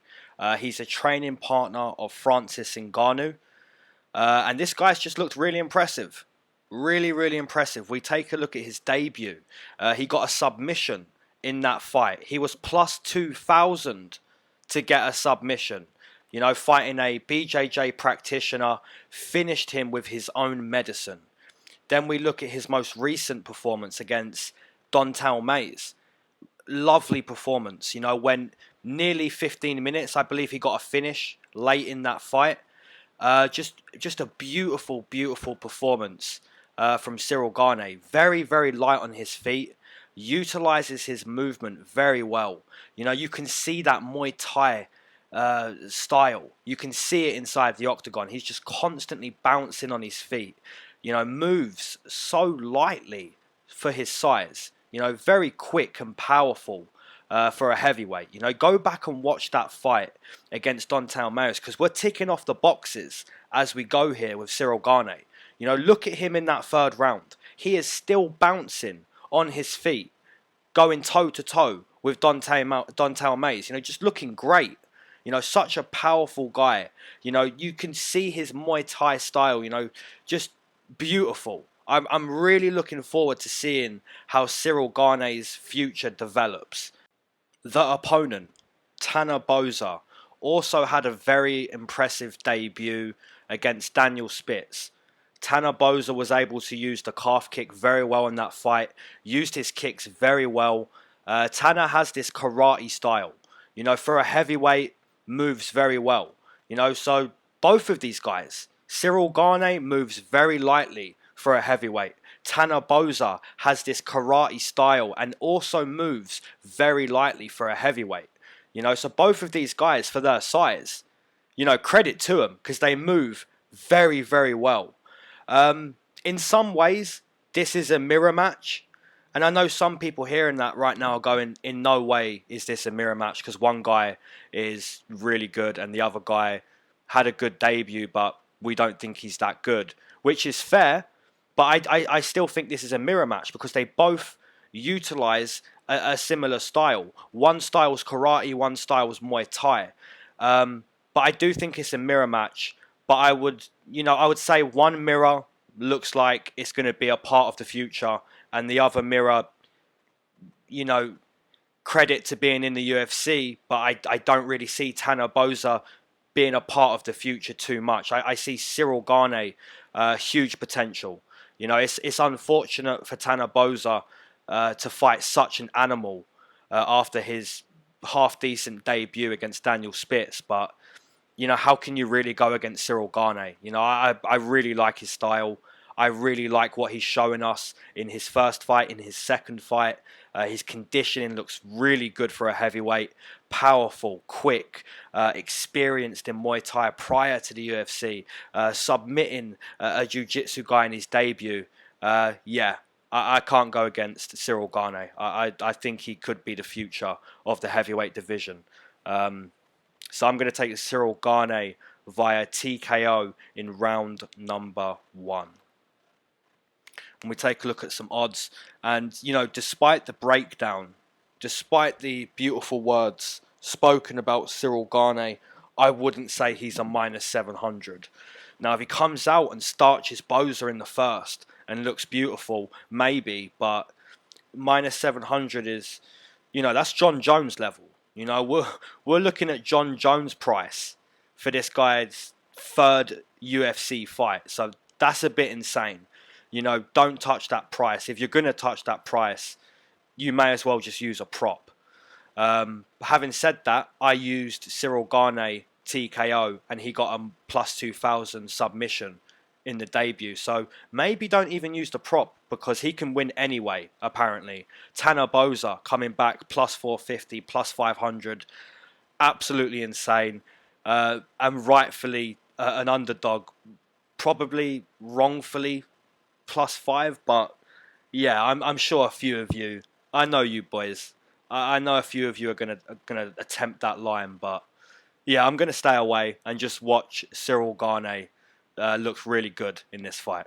He's a training partner of Francis Ngannou. And this guy's just looked really impressive. Really impressive. We take a look at his debut. He got a submission in that fight. He was plus 2,000 to get a submission. You know, fighting a BJJ practitioner, finished him with his own medicine. Then we look at his most recent performance against Dontal Mays. Lovely performance. You know, when nearly 15 minutes, I believe he got a finish late in that fight. Just a beautiful performance from Cyril Gane. Very light on his feet. Utilizes his movement very well. You know, you can see that Muay Thai style. You can see it inside the octagon. He's just constantly bouncing on his feet. You know, moves so lightly for his size. You know, very quick and powerful for a heavyweight. You know, go back and watch that fight against Dontal Mays, because we're ticking off the boxes as we go here with Cyril Gane. You know, look at him in that third round. He is still bouncing on his feet, going toe-to-toe with Dontal Mays. You know, just looking great. You know, such a powerful guy. You know, you can see his Muay Thai style, you know, just beautiful. I'm really looking forward to seeing how Cyril Gane's future develops. The opponent, Tanner Boser, also had a very impressive debut against Daniel Spitz. Tanner Boser was able to use the calf kick very well in that fight, used his kicks very well. Tanner has this karate style. You know, for a heavyweight, moves very well. You know, so both of these guys, Cyril Gane moves very lightly for a heavyweight. Tanner Boser has this karate style and also moves very lightly for a heavyweight. You know, so both of these guys, for their size, you know, credit to them because they move very well. In some ways, this is a mirror match. And I know some people hearing that right now are going, in no way is this a mirror match, because one guy is really good and the other guy had a good debut, but we don't think he's that good, which is fair. But I still think this is a mirror match because they both utilize a similar style. One style's karate, one style's Muay Thai. But I do think it's a mirror match. But I would say one mirror looks like it's going to be a part of the future, and the other mirror, you know, credit to being in the UFC, but I don't really see Tanner Boser being a part of the future too much. I see Cyril Gane huge potential. You know, it's unfortunate for Tanner Boser to fight such an animal after his half-decent debut against Daniel Spitz, but you know, how can you really go against Cyril Gane? You know, I really like his style. I really like what he's showing us in his first fight, in his second fight. His conditioning looks really good for a heavyweight. Powerful, quick, experienced in Muay Thai prior to the UFC. Submitting a jiu-jitsu guy in his debut. Yeah, I can't go against Cyril Gane. I think he could be the future of the heavyweight division. So I'm going to take Cyril Gane via TKO in round number 1. And we take a look at some odds. And, you know, despite the breakdown, despite the beautiful words spoken about Cyril Gane, I wouldn't say he's a minus 700. Now, if he comes out and starches Boser in the first and looks beautiful, maybe, but minus 700 is, you know, that's John Jones level. You know, we're looking at John Jones price for this guy's third UFC fight. So that's a bit insane. You know, don't touch that price. If you're going to touch that price, you may as well just use a prop. Having said that, I used Cyril Gane TKO and he got a plus 2,000 submission in the debut. So maybe don't even use the prop because he can win anyway, apparently. Tanner Boser coming back plus 450, plus 500. Absolutely insane. And rightfully an underdog. Probably wrongfully plus 5, but yeah, I'm sure a few of you, I know you boys, I know a few of you are gonna attempt that line, but yeah, I'm gonna stay away and just watch Cyril Gane. Looks really good in this fight.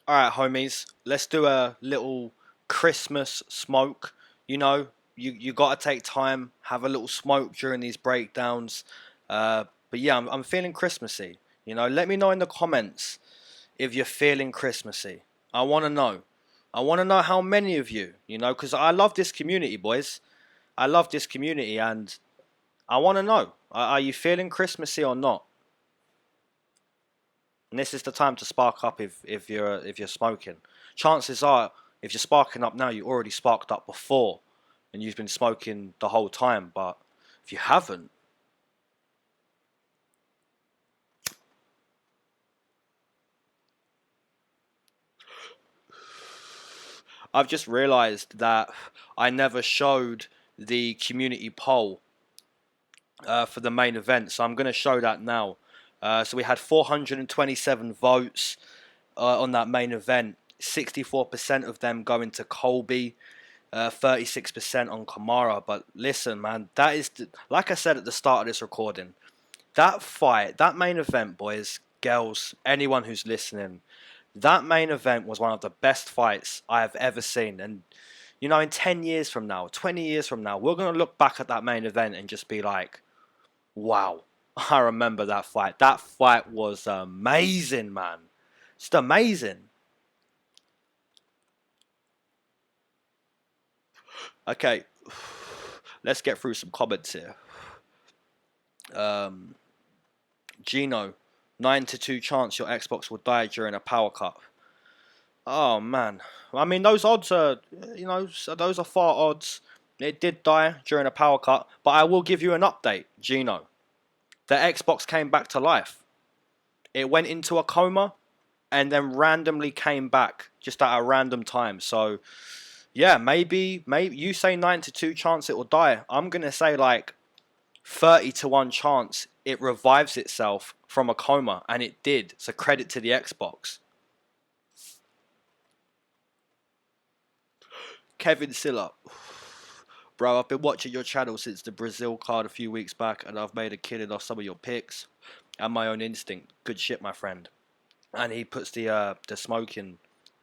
Alright homies, let's do a little Christmas smoke. You know, you gotta take time, have a little smoke during these breakdowns. But yeah, I'm feeling Christmassy. You know, let me know in the comments if you're feeling Christmassy. I want to know. I want to know how many of you, you know, because I love this community, boys. I love this community and I want to know, are you feeling Christmassy or not? And this is the time to spark up if you're smoking. Chances are, if you're sparking up now, you already sparked up before and you've been smoking the whole time. But if you haven't, I've just realised that I never showed the community poll for the main event, so I'm going to show that now. So we had 427 votes on that main event. 64% of them going to Colby, 36% on Kamara. But listen, man, that is, like I said at the start of this recording, that fight, that main event, boys, girls, anyone who's listening, that main event was one of the best fights I have ever seen. And, you know, in 10 years from now, 20 years from now, we're going to look back at that main event and just be like, wow, I remember that fight. That fight was amazing, man. Just amazing. Okay, let's get through some comments here. Gino, 9-2 chance your Xbox will die during a power cut. Oh man, I mean those odds are, you know, those are far odds. It did die during a power cut, but I will give you an update, Gino. The Xbox came back to life. It went into a coma and then randomly came back just at a random time. So yeah, maybe you say 9-2 chance it will die. I'm gonna say like 30-1 chance it revives itself from a coma, and it did. So credit to the Xbox. Kevin Silla. Bro, I've been watching your channel since the Brazil card a few weeks back, and I've made a killing off some of your picks and my own instinct. Good shit, my friend. And he puts the smoking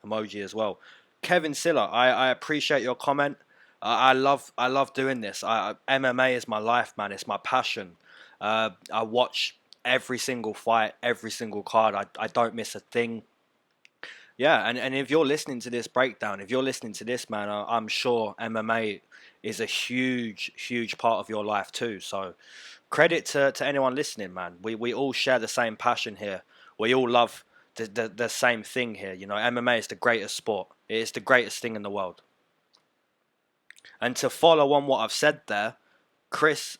emoji as well. Kevin Silla, I appreciate your comment. I love doing this. MMA is my life, man. It's my passion. I watch every single fight, every single card. I don't miss a thing. Yeah, and if you're listening to this breakdown, if you're listening to this, man, I'm sure MMA is a huge part of your life too. So credit to anyone listening, man. We all share the same passion here. We all love the same thing here. You know, MMA is the greatest sport. It is the greatest thing in the world. And to follow on what I've said there, Chris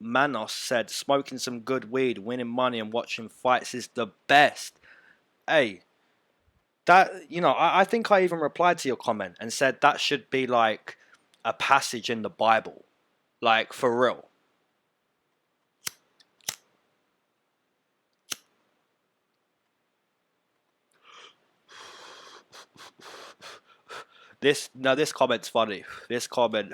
Manos said, smoking some good weed, winning money and watching fights is the best. Hey, that, you know, I think I even replied to your comment and said that should be like a passage in the Bible. Like, for real. This comment's funny. This comment,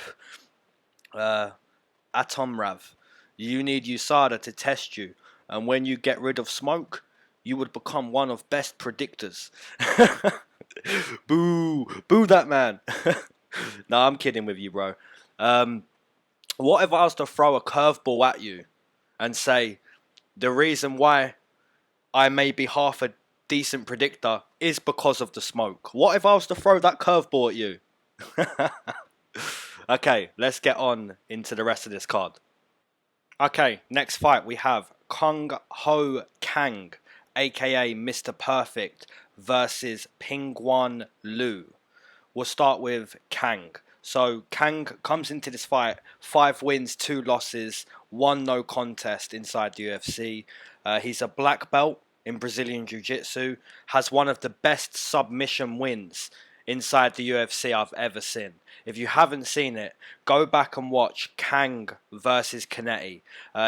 Atomrav, you need USADA to test you, and when you get rid of smoke, you would become one of best predictors. Boo, boo that man. No, I'm kidding with you, bro. What if I was to throw a curveball at you and say the reason why I may be half a decent predictor is because of the smoke? What if I was to throw that curveball at you? Okay, let's get on into the rest of this card. Okay, next fight we have Kang Ho Kang, aka Mr. Perfect, versus Pingwan Liu. We'll start with Kang. So Kang comes into this fight 5 wins, 2 losses, 1 no contest inside the UFC. He's a black belt in Brazilian Jiu-Jitsu, has one of the best submission wins inside the UFC I've ever seen. If you haven't seen it, go back and watch Kang versus Canetti.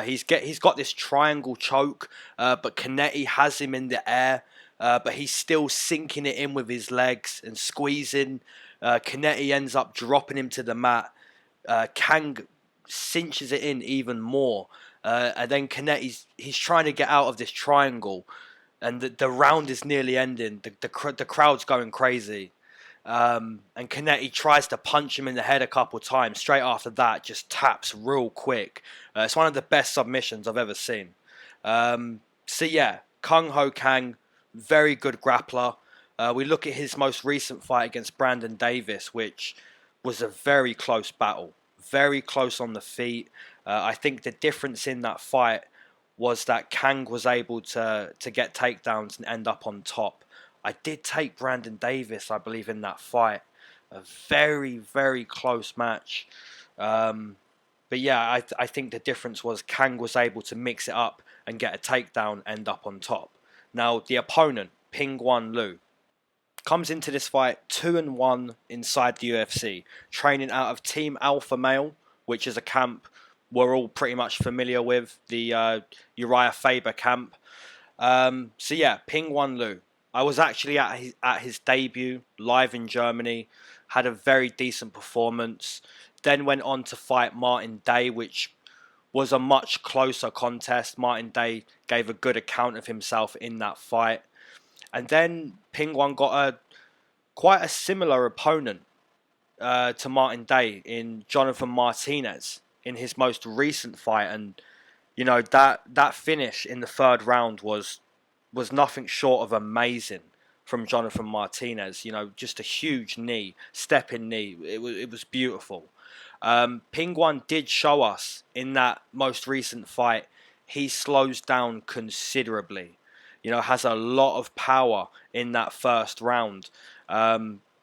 He's got this triangle choke, but Canetti has him in the air, but he's still sinking it in with his legs and squeezing. Canetti ends up dropping him to the mat. Kang cinches it in even more. And then Canetti's he's trying to get out of this triangle, and the round is nearly ending. The crowd's going crazy. And Canetti tries to punch him in the head a couple times. Straight after that, just taps real quick. It's one of the best submissions I've ever seen. So yeah, Kang Ho Kang, very good grappler. We look at his most recent fight against Brandon Davis, which was a very close battle. Very close on the feet. I think the difference in that fight was that Kang was able to get takedowns and end up on top. I did take Brandon Davis, I believe, in that fight. A very, very close match. But yeah, I think the difference was Kang was able to mix it up and get a takedown, end up on top. Now, the opponent, Pingwan Liu, comes into this fight 2-1 inside the UFC, training out of Team Alpha Male, which is a camp we're all pretty much familiar with, the Uriah Faber camp. So yeah, Pingwan Liu. I was actually at his debut live in Germany, had a very decent performance, then went on to fight Martin Day, which was a much closer contest. Martin Day gave a good account of himself in that fight. And then Pingwan got quite a similar opponent to Martin Day in Jonathan Martinez in his most recent fight. And, you know, that finish in the 3rd round was nothing short of amazing from Jonathan Martinez. You know, just a huge knee, stepping knee. It was beautiful. Pingwan did show us in that most recent fight, he slows down considerably. You know, has a lot of power in that 1st round.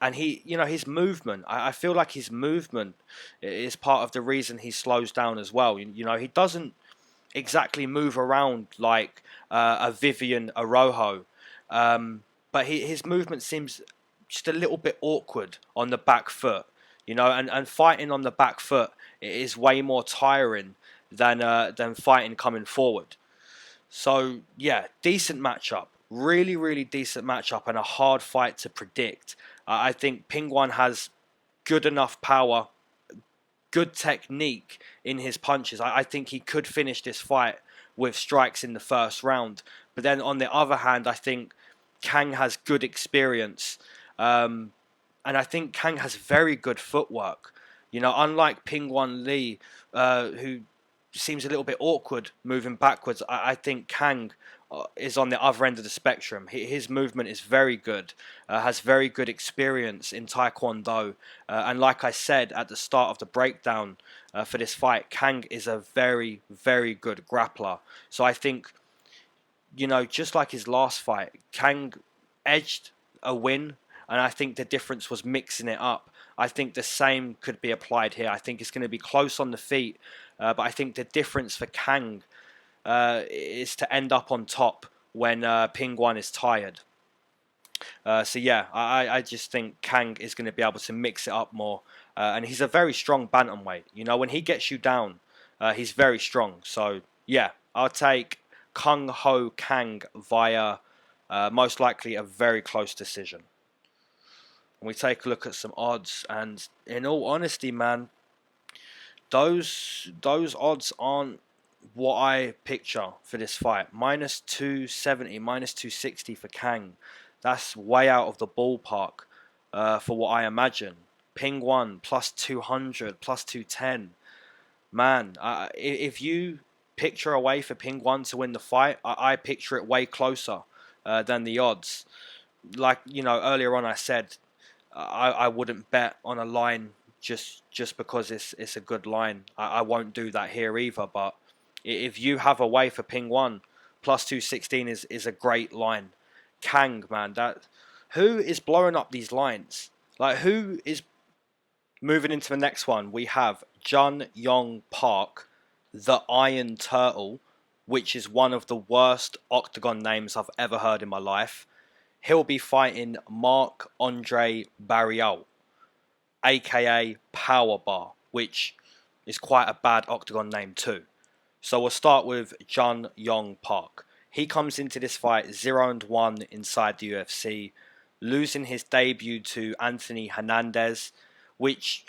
And he, you know, his movement, I feel like his movement is part of the reason he slows down as well. You know, he doesn't exactly move around like a Vivian Araujo. But his movement seems just a little bit awkward on the back foot. You know, and fighting on the back foot is way more tiring than fighting coming forward. So, yeah, decent matchup. Really, really decent matchup and a hard fight to predict. I think Pingwan has good enough power, good technique in his punches. I think he could finish this fight with strikes in the 1st round. But then on the other hand, I think Kang has good experience. And I think Kang has very good footwork. You know, unlike Pingwan Lee, who seems a little bit awkward moving backwards. I think Kang is on the other end of the spectrum. His movement is very good, has very good experience in Taekwondo. And like I said at the start of the breakdown for this fight, Kang is a very, very good grappler. So I think, just like his last fight, Kang edged a win, and I think the difference was mixing it up. I think the same could be applied here. I think it's going to be close on the feet, but I think the difference for Kang is to end up on top when Pingwan is tired. So yeah, I just think Kang is going to be able to mix it up more, and he's a very strong bantamweight. When he gets you down, he's very strong. So yeah, I'll take Kung Ho Kang via most likely a very close decision. And we take a look at some odds, and in all honesty, man, those odds aren't what I picture for this fight. Minus 270, minus 260 for Kang. That's way out of the ballpark for what I imagine. Pingwan plus 200, plus 210. Man, if you picture a way for Pingwan to win the fight, I picture it way closer than the odds. Like, earlier on I said, I wouldn't bet on a line just because it's a good line. I won't do that here either, but if you have a way for Pingwan, plus 216 is a great line. Kang, man, who is blowing up these lines? Like, who is moving into the next one? We have Yong Park, the Iron Turtle, which is one of the worst octagon names I've ever heard in my life. He'll be fighting Marc-Andre Barriault, aka Powerbar, which is quite a bad octagon name too. So we'll start with Yong Park. He comes into this fight 0-1 inside the UFC, losing his debut to Anthony Hernandez, which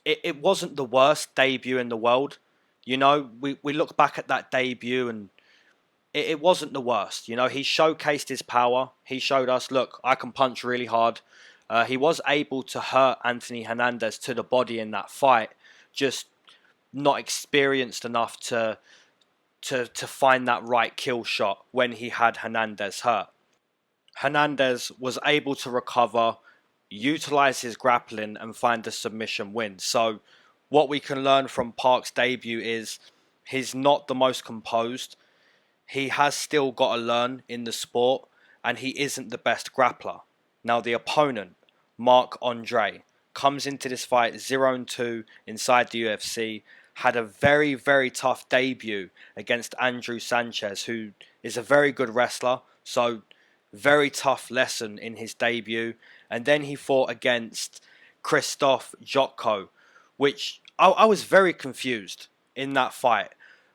it wasn't the worst debut in the world. We look back at that debut and it wasn't the worst. He showcased his power. He showed us, look, I can punch really hard. He was able to hurt Anthony Hernandez to the body in that fight, just not experienced enough to find that right kill shot when he had Hernandez hurt. Hernandez was able to recover, utilize his grappling and find the submission win. So what we can learn from Park's debut is he's not the most composed. He has still got to learn in the sport, and he isn't the best grappler. Now the opponent, Marc-Andre, comes into this fight 0-2 inside the UFC, had a very, very tough debut against Andrew Sanchez, who is a very good wrestler, so very tough lesson in his debut. And then he fought against Krzysztof Jotko, which I was very confused in that fight.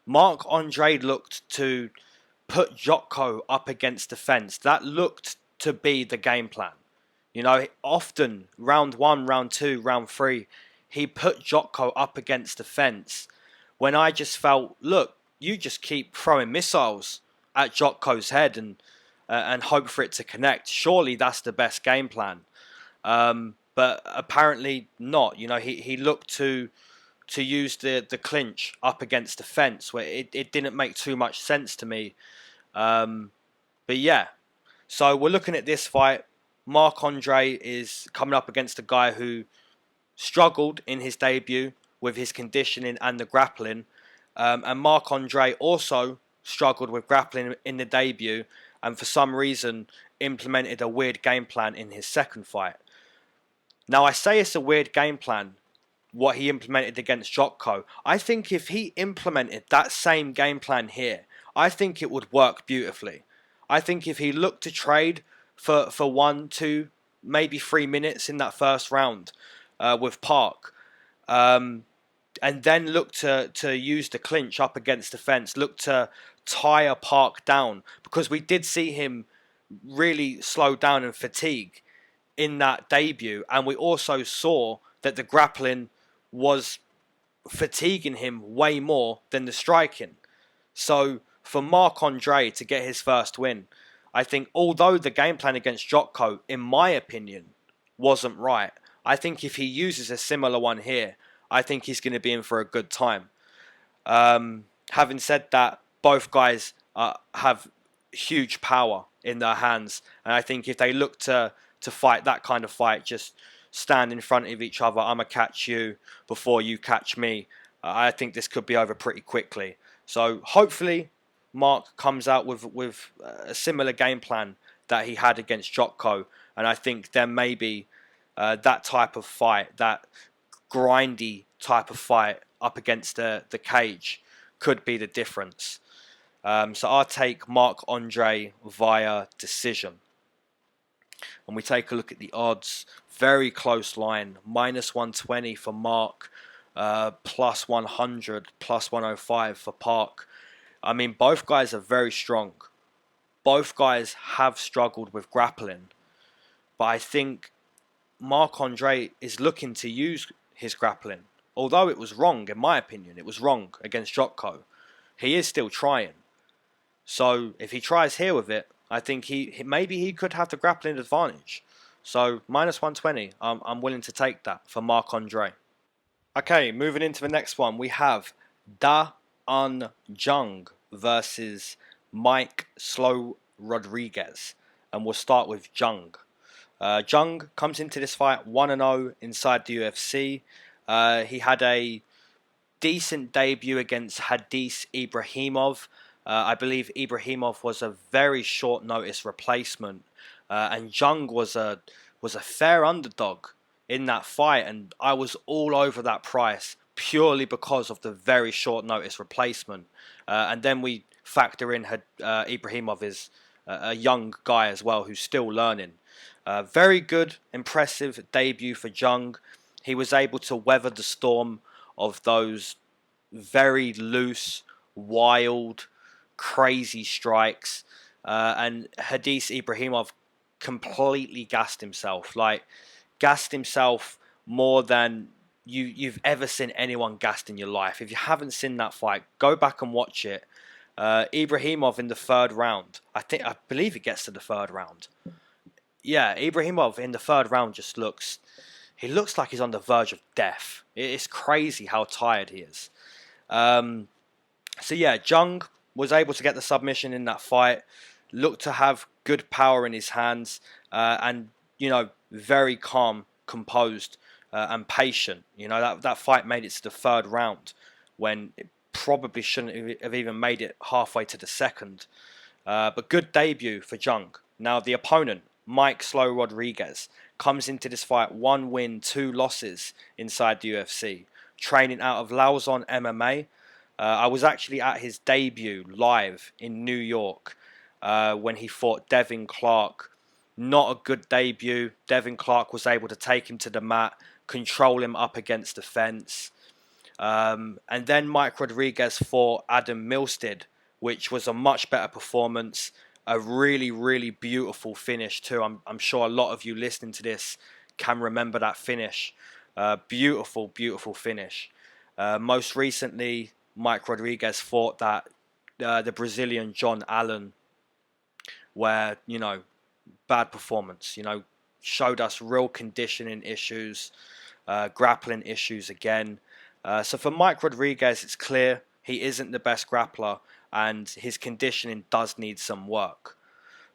Marc-Andre looked to put Jotko up against the fence. That looked to be the game plan. Often, round 1, round 2, round 3, he put Jotko up against the fence when I just felt, look, you just keep throwing missiles at Jotko's head and hope for it to connect. Surely that's the best game plan. But apparently not. He looked to use the clinch up against the fence, where it didn't make too much sense to me. But yeah, so we're looking at this fight. Marc-Andre is coming up against a guy who struggled in his debut with his conditioning and the grappling. And Marc-Andre also struggled with grappling in the debut, and for some reason implemented a weird game plan in his second fight. Now I say it's a weird game plan, what he implemented against Jotko. I think if he implemented that same game plan here, I think it would work beautifully. I think if he looked to trade for 1, 2, maybe 3 minutes in that first round with Park, and then look to use the clinch up against the fence, look to tire Park down, because we did see him really slow down and fatigue in that debut, and we also saw that the grappling was fatiguing him way more than the striking. So for Marc-Andre to get his first win, I think although the game plan against Jotko, in my opinion, wasn't right, I think if he uses a similar one here, I think he's going to be in for a good time. Having said that, both guys have huge power in their hands, and I think if they look to fight that kind of fight, just stand in front of each other, I'ma catch you before you catch me, I think this could be over pretty quickly. So hopefully Mark comes out with a similar game plan that he had against Jotko, and I think there may be that type of fight, that grindy type of fight up against the cage could be the difference. So I'll take Marc-Andre via decision. And we take a look at the odds. Very close line. -120 for Mark. +100, +105 for Park. I mean, both guys are very strong. Both guys have struggled with grappling. But I think Marc-Andre is looking to use his grappling. Although it was wrong, in my opinion, it was wrong against Jotko. He is still trying. So if he tries here with it, I think maybe he could have the grappling advantage. So -120, I'm willing to take that for Marc-Andre. Okay, moving into the next one, we have Da Un Jung versus Mike Slow Rodriguez. And we'll start with Jung. Jung comes into this fight 1-0 inside the UFC. He had a decent debut against Hadis Ibrahimov. I believe Ibrahimov was a very short notice replacement, and Jung was a fair underdog in that fight, and I was all over that price purely because of the very short notice replacement. And then we factor in Ibrahimov is a young guy as well who's still learning. Very good, impressive debut for Jung. He was able to weather the storm of those very loose, wild, crazy strikes, and Hadis Ibrahimov completely gassed himself. Gassed himself more than you've ever seen anyone gassed in your life. If you haven't seen that fight, go back and watch it. Ibrahimov in the third round, I believe it gets to the third round. Yeah, Ibrahimov in the third round just looks like he's on the verge of death. It's crazy how tired he is. So yeah, Jung was able to get the submission in that fight, looked to have good power in his hands, and, very calm, composed, and patient. That fight made it to the third round when it probably shouldn't have even made it halfway to the second. But good debut for Jung. Now the opponent, Mike Slow Rodriguez, comes into this fight 1 win, 2 losses inside the UFC, training out of Lauzon MMA. I was actually at his debut live in New York when he fought Devin Clark. Not a good debut. Devin Clark was able to take him to the mat, control him up against the fence. And then Mike Rodriguez fought Adam Milstead, which was a much better performance. A really, really beautiful finish too. I'm sure a lot of you listening to this can remember that finish. Beautiful, beautiful finish. Most recently, Mike Rodriguez fought the Brazilian John Allen, where, bad performance, showed us real conditioning issues, grappling issues again. So for Mike Rodriguez, it's clear he isn't the best grappler, and his conditioning does need some work.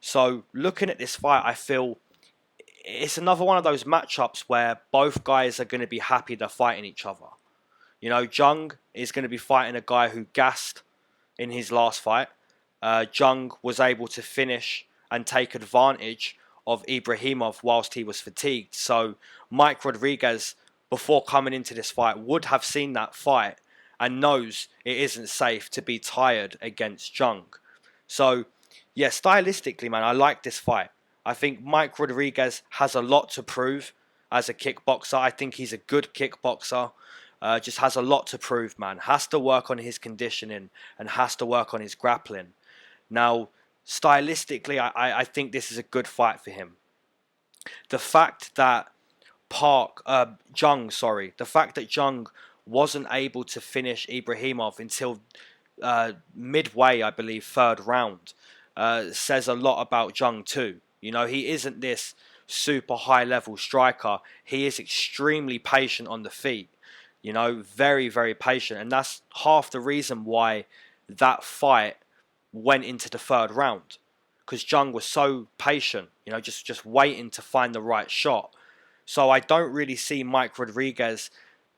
So looking at this fight, I feel it's another one of those matchups where both guys are going to be happy they're fighting each other. Jung is going to be fighting a guy who gassed in his last fight. Jung was able to finish and take advantage of Ibrahimov whilst he was fatigued. So Mike Rodriguez, before coming into this fight, would have seen that fight and knows it isn't safe to be tired against Jung. So, yeah, stylistically, man, I like this fight. I think Mike Rodriguez has a lot to prove as a kickboxer. I think he's a good kickboxer. Just has a lot to prove, man. Has to work on his conditioning and has to work on his grappling. Now, stylistically, I think this is a good fight for him. The fact that Jung wasn't able to finish Ibrahimov until midway, I believe, third round, says a lot about Jung too. He isn't this super high level striker. He is extremely patient on the feet. You know, very, very patient. And that's half the reason why that fight went into the third round. Because Jung was so patient, you know, just waiting to find the right shot. So I don't really see Mike Rodriguez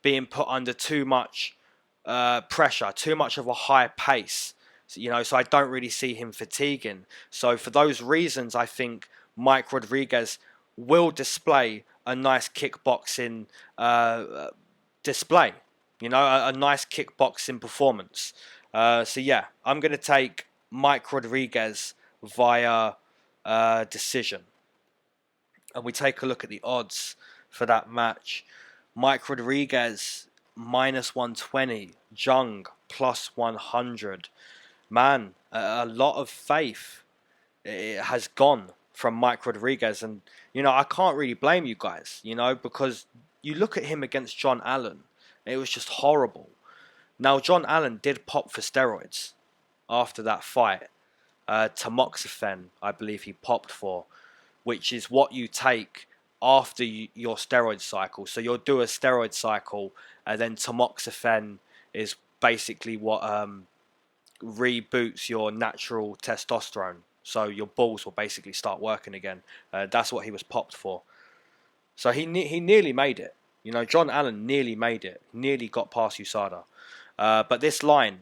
being put under too much pressure, too much of a high pace. You know, so I don't really see him fatiguing. So for those reasons, I think Mike Rodriguez will display a nice kickboxing display. You know, a nice kickboxing performance. So yeah, I'm going to take Mike Rodriguez via decision. And we take a look at the odds for that match. Mike Rodriguez minus 120, Jung plus 100. Man, a lot of faith has gone from Mike Rodriguez, and you know, I can't really blame you guys, you know, because you look at him against John Allen, it was just horrible. Now, John Allen did pop for steroids after that fight. Tamoxifen, I believe he popped for, which is what you take after your steroid cycle. So you'll do a steroid cycle, and then tamoxifen is basically what reboots your natural testosterone. So your balls will basically start working again. That's what he was popped for. So he nearly made it. You know, John Allen nearly made it. Nearly got past USADA. But this line,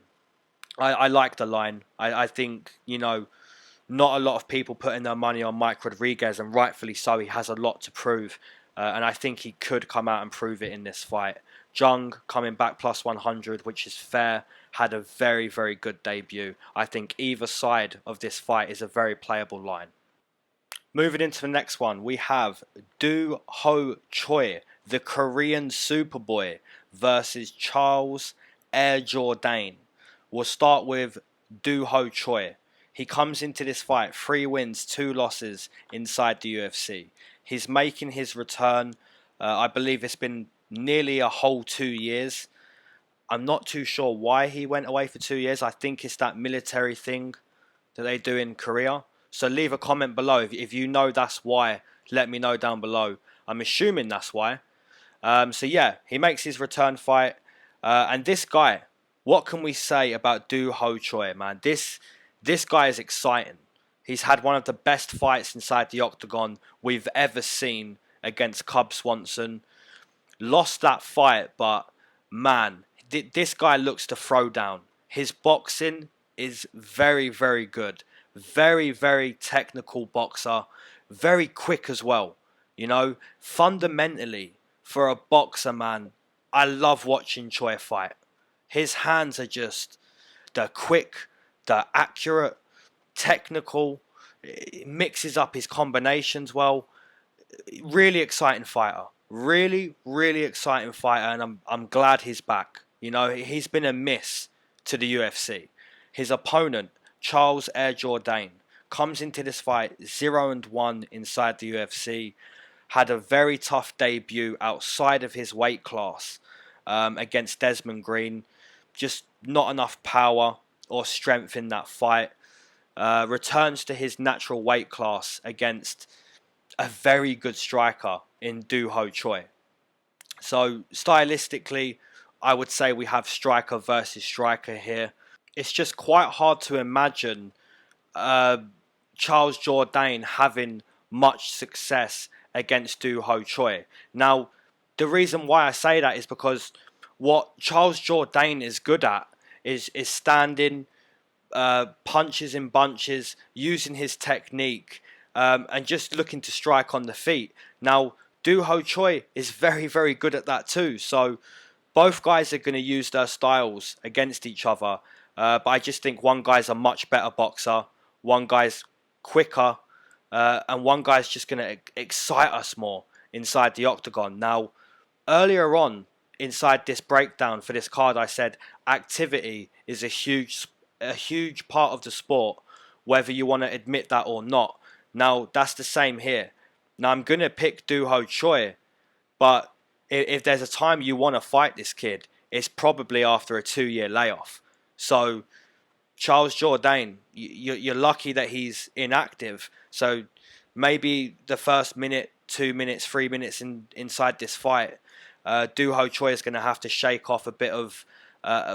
I like the line. I think, you know, not a lot of people putting their money on Mike Rodriguez, and rightfully so. He has a lot to prove. And I think he could come out and prove it in this fight. Jung coming back plus 100, which is fair, had a very, very good debut. I think either side of this fight is a very playable line. Moving into the next one, we have Woo Choi, the Korean Superboy, versus Charles Jourdain. We'll start with Woo Choi. He comes into this fight 3 wins, 2 losses inside the UFC. He's making his return. I believe it's been nearly a whole 2 years. I'm not too sure why he went away for 2 years. I think it's that military thing that they do in Korea. So leave a comment below. If you know that's why, let me know down below. I'm assuming that's why. So yeah, he makes his return fight. And this guy, what can we say about Woo Choi, man? This guy is exciting. He's had one of the best fights inside the octagon we've ever seen against Cub Swanson. Lost that fight, but man, this guy looks to throw down. His boxing is very, very good. Very, very technical boxer. Very quick as well. You know, fundamentally, for a boxer, man, I love watching Choi fight. His hands are just, they're quick, they're accurate, technical. It mixes up his combinations well. Really exciting fighter. Really, really exciting fighter, and I'm glad he's back. You know, he's been a miss to the UFC. His opponent, Charles Jourdain, comes into this fight 0-1 inside the UFC. Had a very tough debut outside of his weight class against Desmond Green. Just not enough power or strength in that fight. Returns to his natural weight class against a very good striker in Woo Choi. So stylistically, I would say we have striker versus striker here. It's just quite hard to imagine Charles Jourdain having much success against Woo Choi. Now, the reason why I say that is because what Charles Jourdain is good at is standing, punches in bunches, using his technique, and just looking to strike on the feet. Now, Woo Choi is very, very good at that too. So both guys are going to use their styles against each other. But I just think one guy's a much better boxer, one guy's quicker, and one guy's just going to excite us more inside the octagon. Now, earlier on inside this breakdown for this card, I said activity is a huge part of the sport, whether you want to admit that or not. Now, that's the same here. Now, I'm going to pick Woo Choi, but if there's a time you want to fight this kid, it's probably after a 2-year layoff. So, Charles Jourdain, you're lucky that he's inactive. So, maybe the first minute, 2 minutes, 3 minutes inside this fight, Doo Ho Choi is going to have to shake off a bit of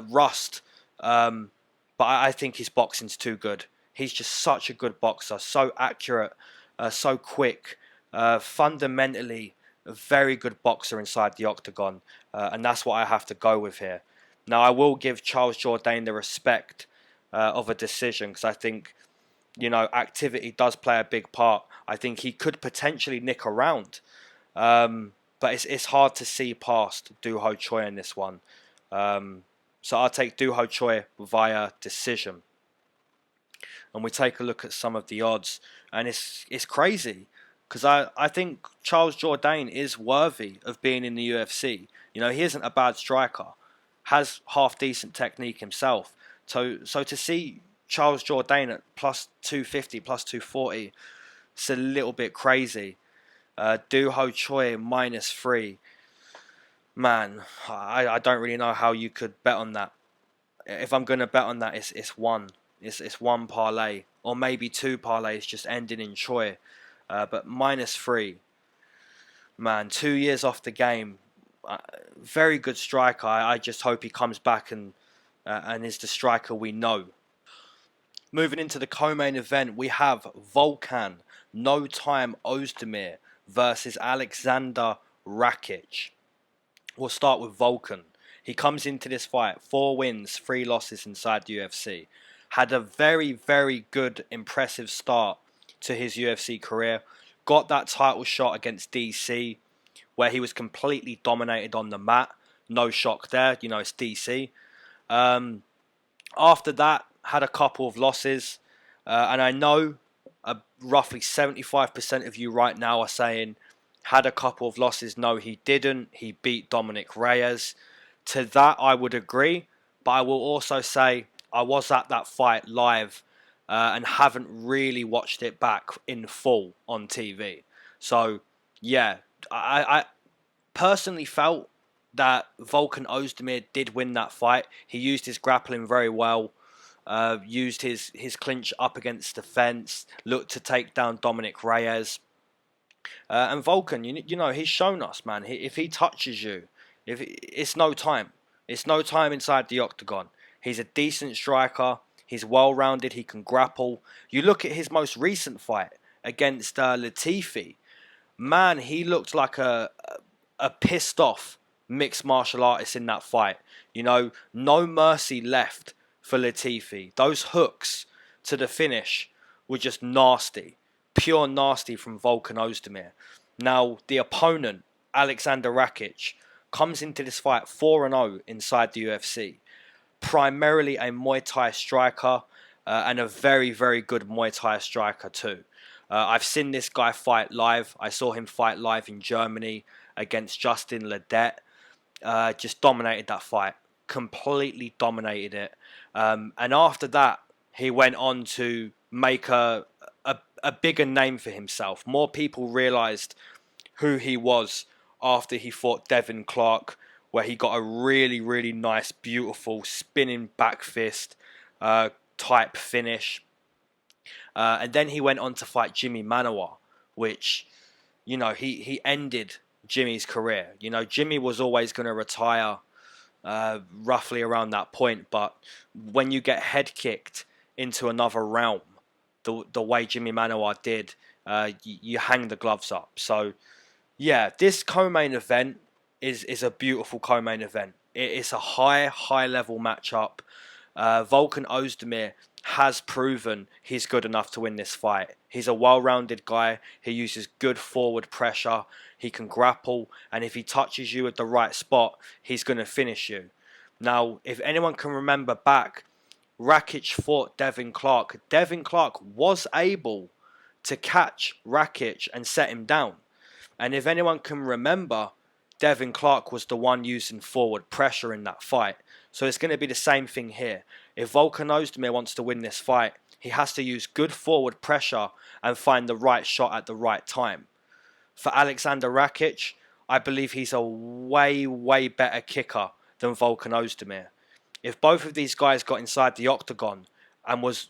rust. But I think his boxing's too good. He's just such a good boxer, so accurate, so quick, fundamentally a very good boxer inside the octagon, and that's what I have to go with here. Now, I will give Charles Jourdain the respect of a decision, because I think, activity does play a big part. I think he could potentially nick around, but it's hard to see past Doo Ho Choi in this one. So I'll take Doo Ho Choi via decision. And we take a look at some of the odds, and it's crazy, because I think Charles Jourdain is worthy of being in the UFC. He isn't a bad striker, has half decent technique himself. So to see Charles Jourdain at plus 250, plus 240, it's a little bit crazy. Doo Ho Choi -3. Man, I don't really know how you could bet on that. If I'm going to bet on that, it's one. It's one parlay, or maybe two parlays just ending in Choi. But -3. Man, 2 years off the game. Very good striker. I just hope he comes back and is the striker we know. Moving into the co-main event, we have Volkan No Time Ozedemir versus Alexander Rakic. We'll start with Volkan. He comes into this fight 4 wins, 3 losses inside the UFC. Had a very, very good, impressive start to his UFC career. Got that title shot against DC, where he was completely dominated on the mat. No shock there, it's DC. After that, had a couple of losses. And I know roughly 75% of you right now are saying, had a couple of losses. No, he didn't. He beat Dominic Reyes. To that, I would agree. But I will also say, I was at that fight live and haven't really watched it back in full on TV. So, yeah, I personally felt that Volkan Ozdemir did win that fight. He used his grappling very well, used his clinch up against the fence, looked to take down Dominic Reyes. And Volkan, he's shown us, man, if he touches you, it's no time. It's no time inside the octagon. He's a decent striker. He's well-rounded. He can grapple. You look at his most recent fight against Latifi. Man, he looked like a pissed-off mixed martial artist in that fight. No mercy left for Latifi. Those hooks to the finish were just nasty. Pure nasty from Volkan Ozdemir. Now, the opponent, Alexander Rakic, comes into this fight 4-0 inside the UFC. Primarily a Muay Thai striker and a very, very good Muay Thai striker too. I've seen this guy fight live. I saw him fight live in Germany against Justin Ledet. Just dominated that fight. Completely dominated it. And after that, he went on to make a bigger name for himself. More people realised who he was after he fought Devin Clark, where he got a really, really nice, beautiful spinning back fist type finish. And then he went on to fight Jimmy Manuwa, which, he ended Jimmy's career. Jimmy was always going to retire roughly around that point, but when you get head kicked into another realm, the way Jimmy Manuwa did, you hang the gloves up. So, yeah, this co-main event is a beautiful co-main event. It's a high level matchup. Volkan Ozdemir has proven he's good enough to win this fight. He's a well-rounded guy. He uses good forward pressure. He can grapple, and if he touches you at the right spot, he's going to finish you. Now, if anyone can remember back, Rakic fought Devin Clark. Devin Clark was able to catch Rakic and set him down. And if anyone can remember, Devin Clark was the one using forward pressure in that fight. So it's going to be the same thing here. If Volkan Ozdemir wants to win this fight, he has to use good forward pressure and find the right shot at the right time. For Alexander Rakic, I believe he's a way better kicker than Volkan Ozdemir. If both of these guys got inside the octagon and was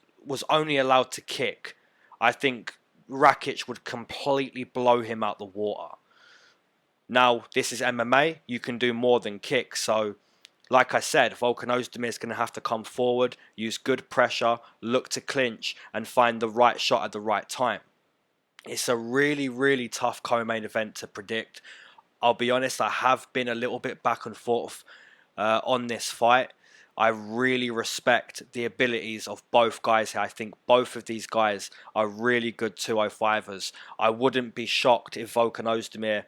only allowed to kick, I think Rakic would completely blow him out the water. Now, this is MMA. You can do more than kick. So, like I said, Volkan Ozdemir is going to have to come forward, use good pressure, look to clinch, and find the right shot at the right time. It's a really, really tough co-main event to predict. I'll be honest, I have been a little bit back and forth on this fight. I really respect the abilities of both guys here. I think both of these guys are really good 205ers. I wouldn't be shocked if Volkan Ozdemir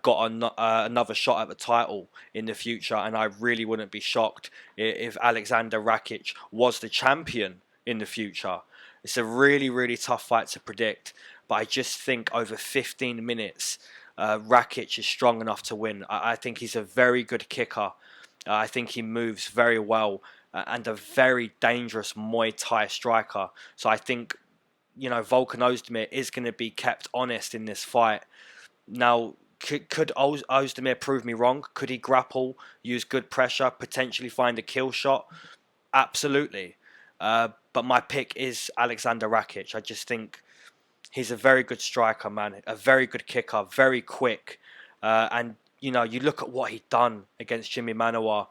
got another shot at the title in the future, and I really wouldn't be shocked if Alexander Rakic was the champion in the future. It's a really, really tough fight to predict, but I just think over 15 minutes, Rakic is strong enough to win. I think he's a very good kicker. I think he moves very well and a very dangerous Muay Thai striker. So I think, Volkan Ozdemir is going to be kept honest in this fight. Now, could Ozdemir prove me wrong? Could he grapple, use good pressure, potentially find a kill shot? Absolutely. But my pick is Alexander Rakic. I just think he's a very good striker, man. A very good kicker, very quick. And you look at what he'd done against Jimmy Manuwa.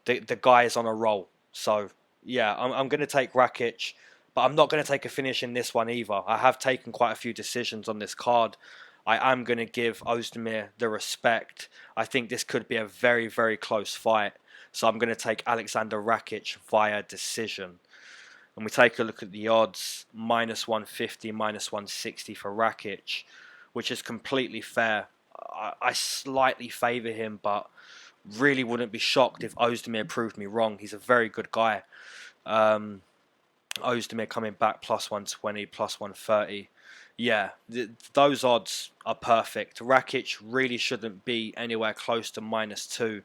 The guy is on a roll. So, yeah, I'm going to take Rakic. But I'm not going to take a finish in this one either. I have taken quite a few decisions on this card. I am going to give Ozdemir the respect. I think this could be a very, very close fight. So I'm going to take Alexander Rakic via decision. And we take a look at the odds. Minus 150, minus 160 for Rakic, which is completely fair. I slightly favour him, but really wouldn't be shocked if Ozdemir proved me wrong. He's a very good guy. Ozdemir coming back plus 120, plus 130. Yeah, those odds are perfect. Rakic really shouldn't be anywhere close to minus 2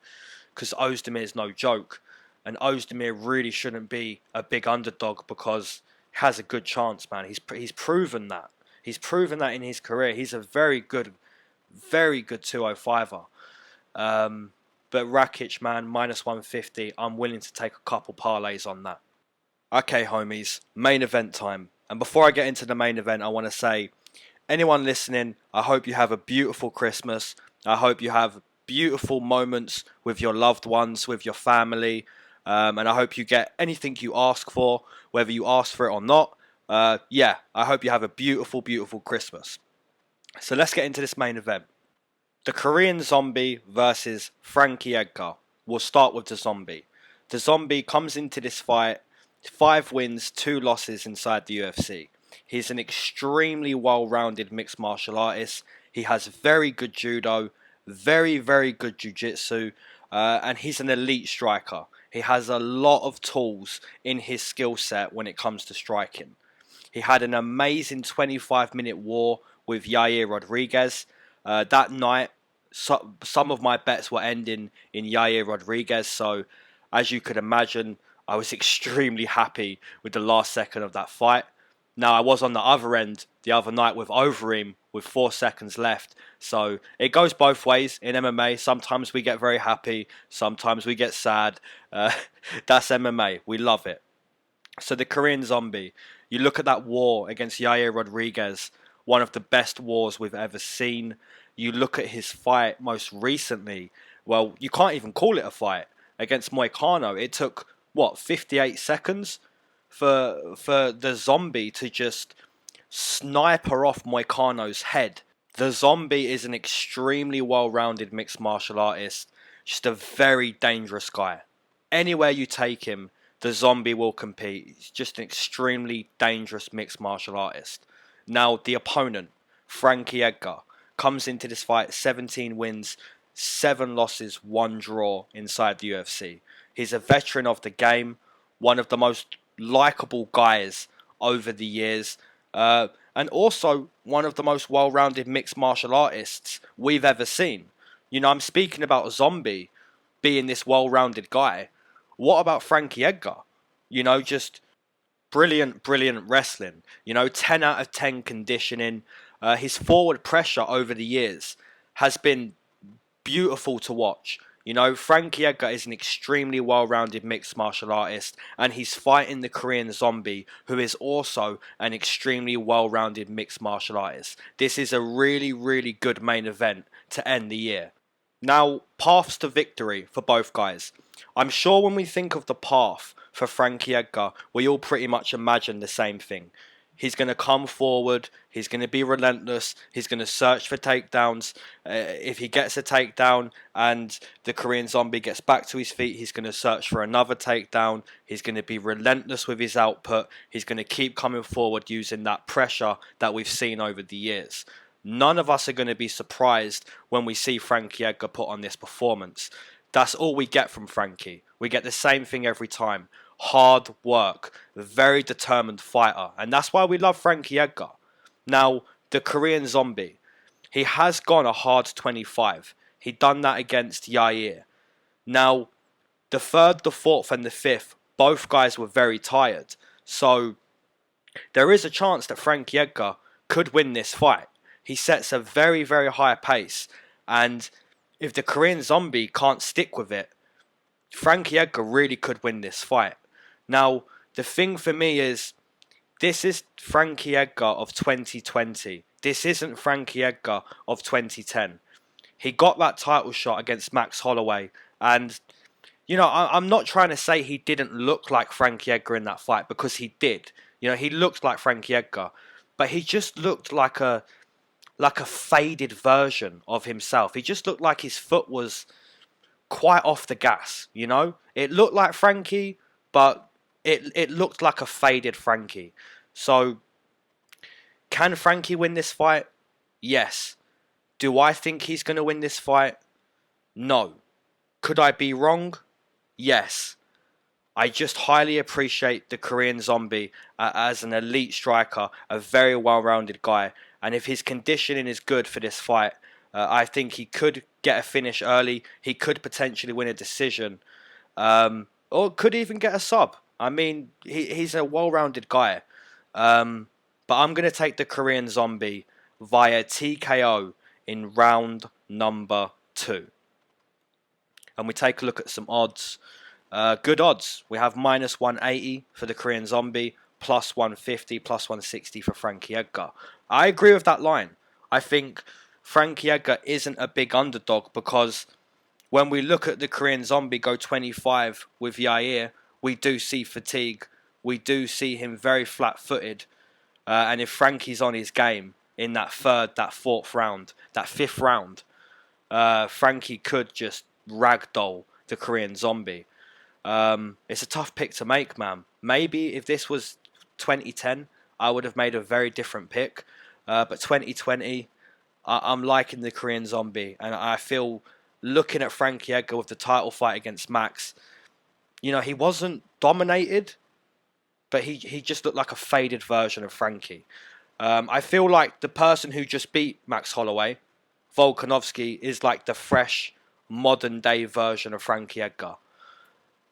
because Ozdemir is no joke. And Ozdemir really shouldn't be a big underdog because he has a good chance, man. He's proven that. He's proven that in his career. He's a very good 205er. But Rakic, man, minus 150. I'm willing to take a couple parlays on that. Okay, homies, main event time. And before I get into the main event, I want to say, anyone listening, I hope you have a beautiful Christmas. I hope you have beautiful moments with your loved ones, with your family. And I hope you get anything you ask for, whether you ask for it or not. I hope you have a beautiful, beautiful Christmas. So let's get into this main event. The Korean Zombie versus Frankie Edgar. We'll start with the Zombie. The Zombie comes into this fight 5 wins, 2 losses inside the UFC. He's an extremely well-rounded mixed martial artist. He has very good judo, very, very good jiu-jitsu, and he's an elite striker. He has a lot of tools in his skill set when it comes to striking. He had an amazing 25-minute war with Yair Rodriguez. That night, some of my bets were ending in Yair Rodriguez, so as you could imagine, I was extremely happy with the last second of that fight. Now, I was on the other end the other night with Overeem with 4 seconds left. So it goes both ways in MMA. Sometimes we get very happy. Sometimes we get sad. That's MMA. We love it. So the Korean Zombie, you look at that war against Yair Rodriguez, one of the best wars we've ever seen. You look at his fight most recently. Well, you can't even call it a fight. Against Moicano, it took 58 seconds for the Zombie to just sniper off Moicano's head. The Zombie is an extremely well-rounded mixed martial artist, just a very dangerous guy. Anywhere you take him, the Zombie will compete. He's just an extremely dangerous mixed martial artist. Now, the opponent, Frankie Edgar, comes into this fight 17 wins, 7 losses, 1 draw inside the UFC. He's a veteran of the game, one of the most likable guys over the years, and also one of the most well-rounded mixed martial artists we've ever seen. I'm speaking about a Zombie being this well-rounded guy. What about Frankie Edgar? Just brilliant wrestling. 10 out of 10 conditioning. His forward pressure over the years has been beautiful to watch. Frankie Edgar is an extremely well-rounded mixed martial artist, and he's fighting the Korean Zombie, who is also an extremely well-rounded mixed martial artist. This is a really, really good main event to end the year. Now, paths to victory for both guys. I'm sure when we think of the path for Frankie Edgar, we all pretty much imagine the same thing. He's going to come forward, he's going to be relentless, he's going to search for takedowns. If he gets a takedown and the Korean Zombie gets back to his feet, he's going to search for another takedown. He's going to be relentless with his output. He's going to keep coming forward using that pressure that we've seen over the years. None of us are going to be surprised when we see Frankie Edgar put on this performance. That's all we get from Frankie. We get the same thing every time. Hard work, very determined fighter, and that's why we love Frankie Edgar. Now, the Korean Zombie, he has gone a hard 25. He done that against Yair. Now, the third, the fourth, and the fifth, both guys were very tired. So, there is a chance that Frankie Edgar could win this fight. He sets a very, very high pace, and if the Korean Zombie can't stick with it, Frankie Edgar really could win this fight. Now, the thing for me is, this is Frankie Edgar of 2020. This isn't Frankie Edgar of 2010. He got that title shot against Max Holloway, and, you know, I'm not trying to say he didn't look like Frankie Edgar in that fight, because he did. You know, he looked like Frankie Edgar, but he just looked like a faded version of himself. He just looked like his foot was quite off the gas, you know? It looked like Frankie, but it looked like a faded Frankie. So, can Frankie win this fight? Yes. Do I think he's going to win this fight? No. Could I be wrong? Yes. I just highly appreciate the Korean Zombie as an elite striker, a very well-rounded guy. And if his conditioning is good for this fight, I think he could get a finish early. He could potentially win a decision. Or could even get a sub. I mean, he's a well-rounded guy. But I'm going to take the Korean Zombie via TKO in round number 2. And we take a look at some odds. Good odds. We have minus 180 for the Korean Zombie, plus 150, plus 160 for Frankie Edgar. I agree with that line. I think Frankie Edgar isn't a big underdog, because when we look at the Korean Zombie go 25 with Yair, we do see fatigue. We do see him very flat-footed. And if Frankie's on his game in that third, that fourth round, that fifth round, Frankie could just ragdoll the Korean Zombie. It's a tough pick to make, man. Maybe if this was 2010, I would have made a very different pick. But 2020, I'm liking the Korean Zombie. And I feel, looking at Frankie Edgar with the title fight against Max, you know, he wasn't dominated, but he just looked like a faded version of Frankie. I feel like the person who just beat Max Holloway, Volkanovski, is like the fresh, modern-day version of Frankie Edgar.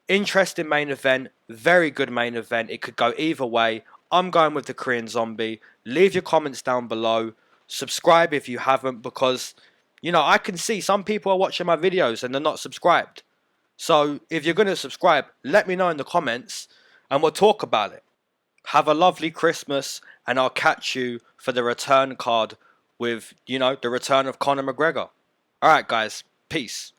Interesting main event, very good main event. It could go either way. I'm going with the Korean Zombie. Leave your comments down below. Subscribe if you haven't, because, you know, I can see some people are watching my videos and they're not subscribed. So if you're going to subscribe, let me know in the comments and we'll talk about it. Have a lovely Christmas, and I'll catch you for the return card with, you know, the return of Conor McGregor. Alright guys, peace.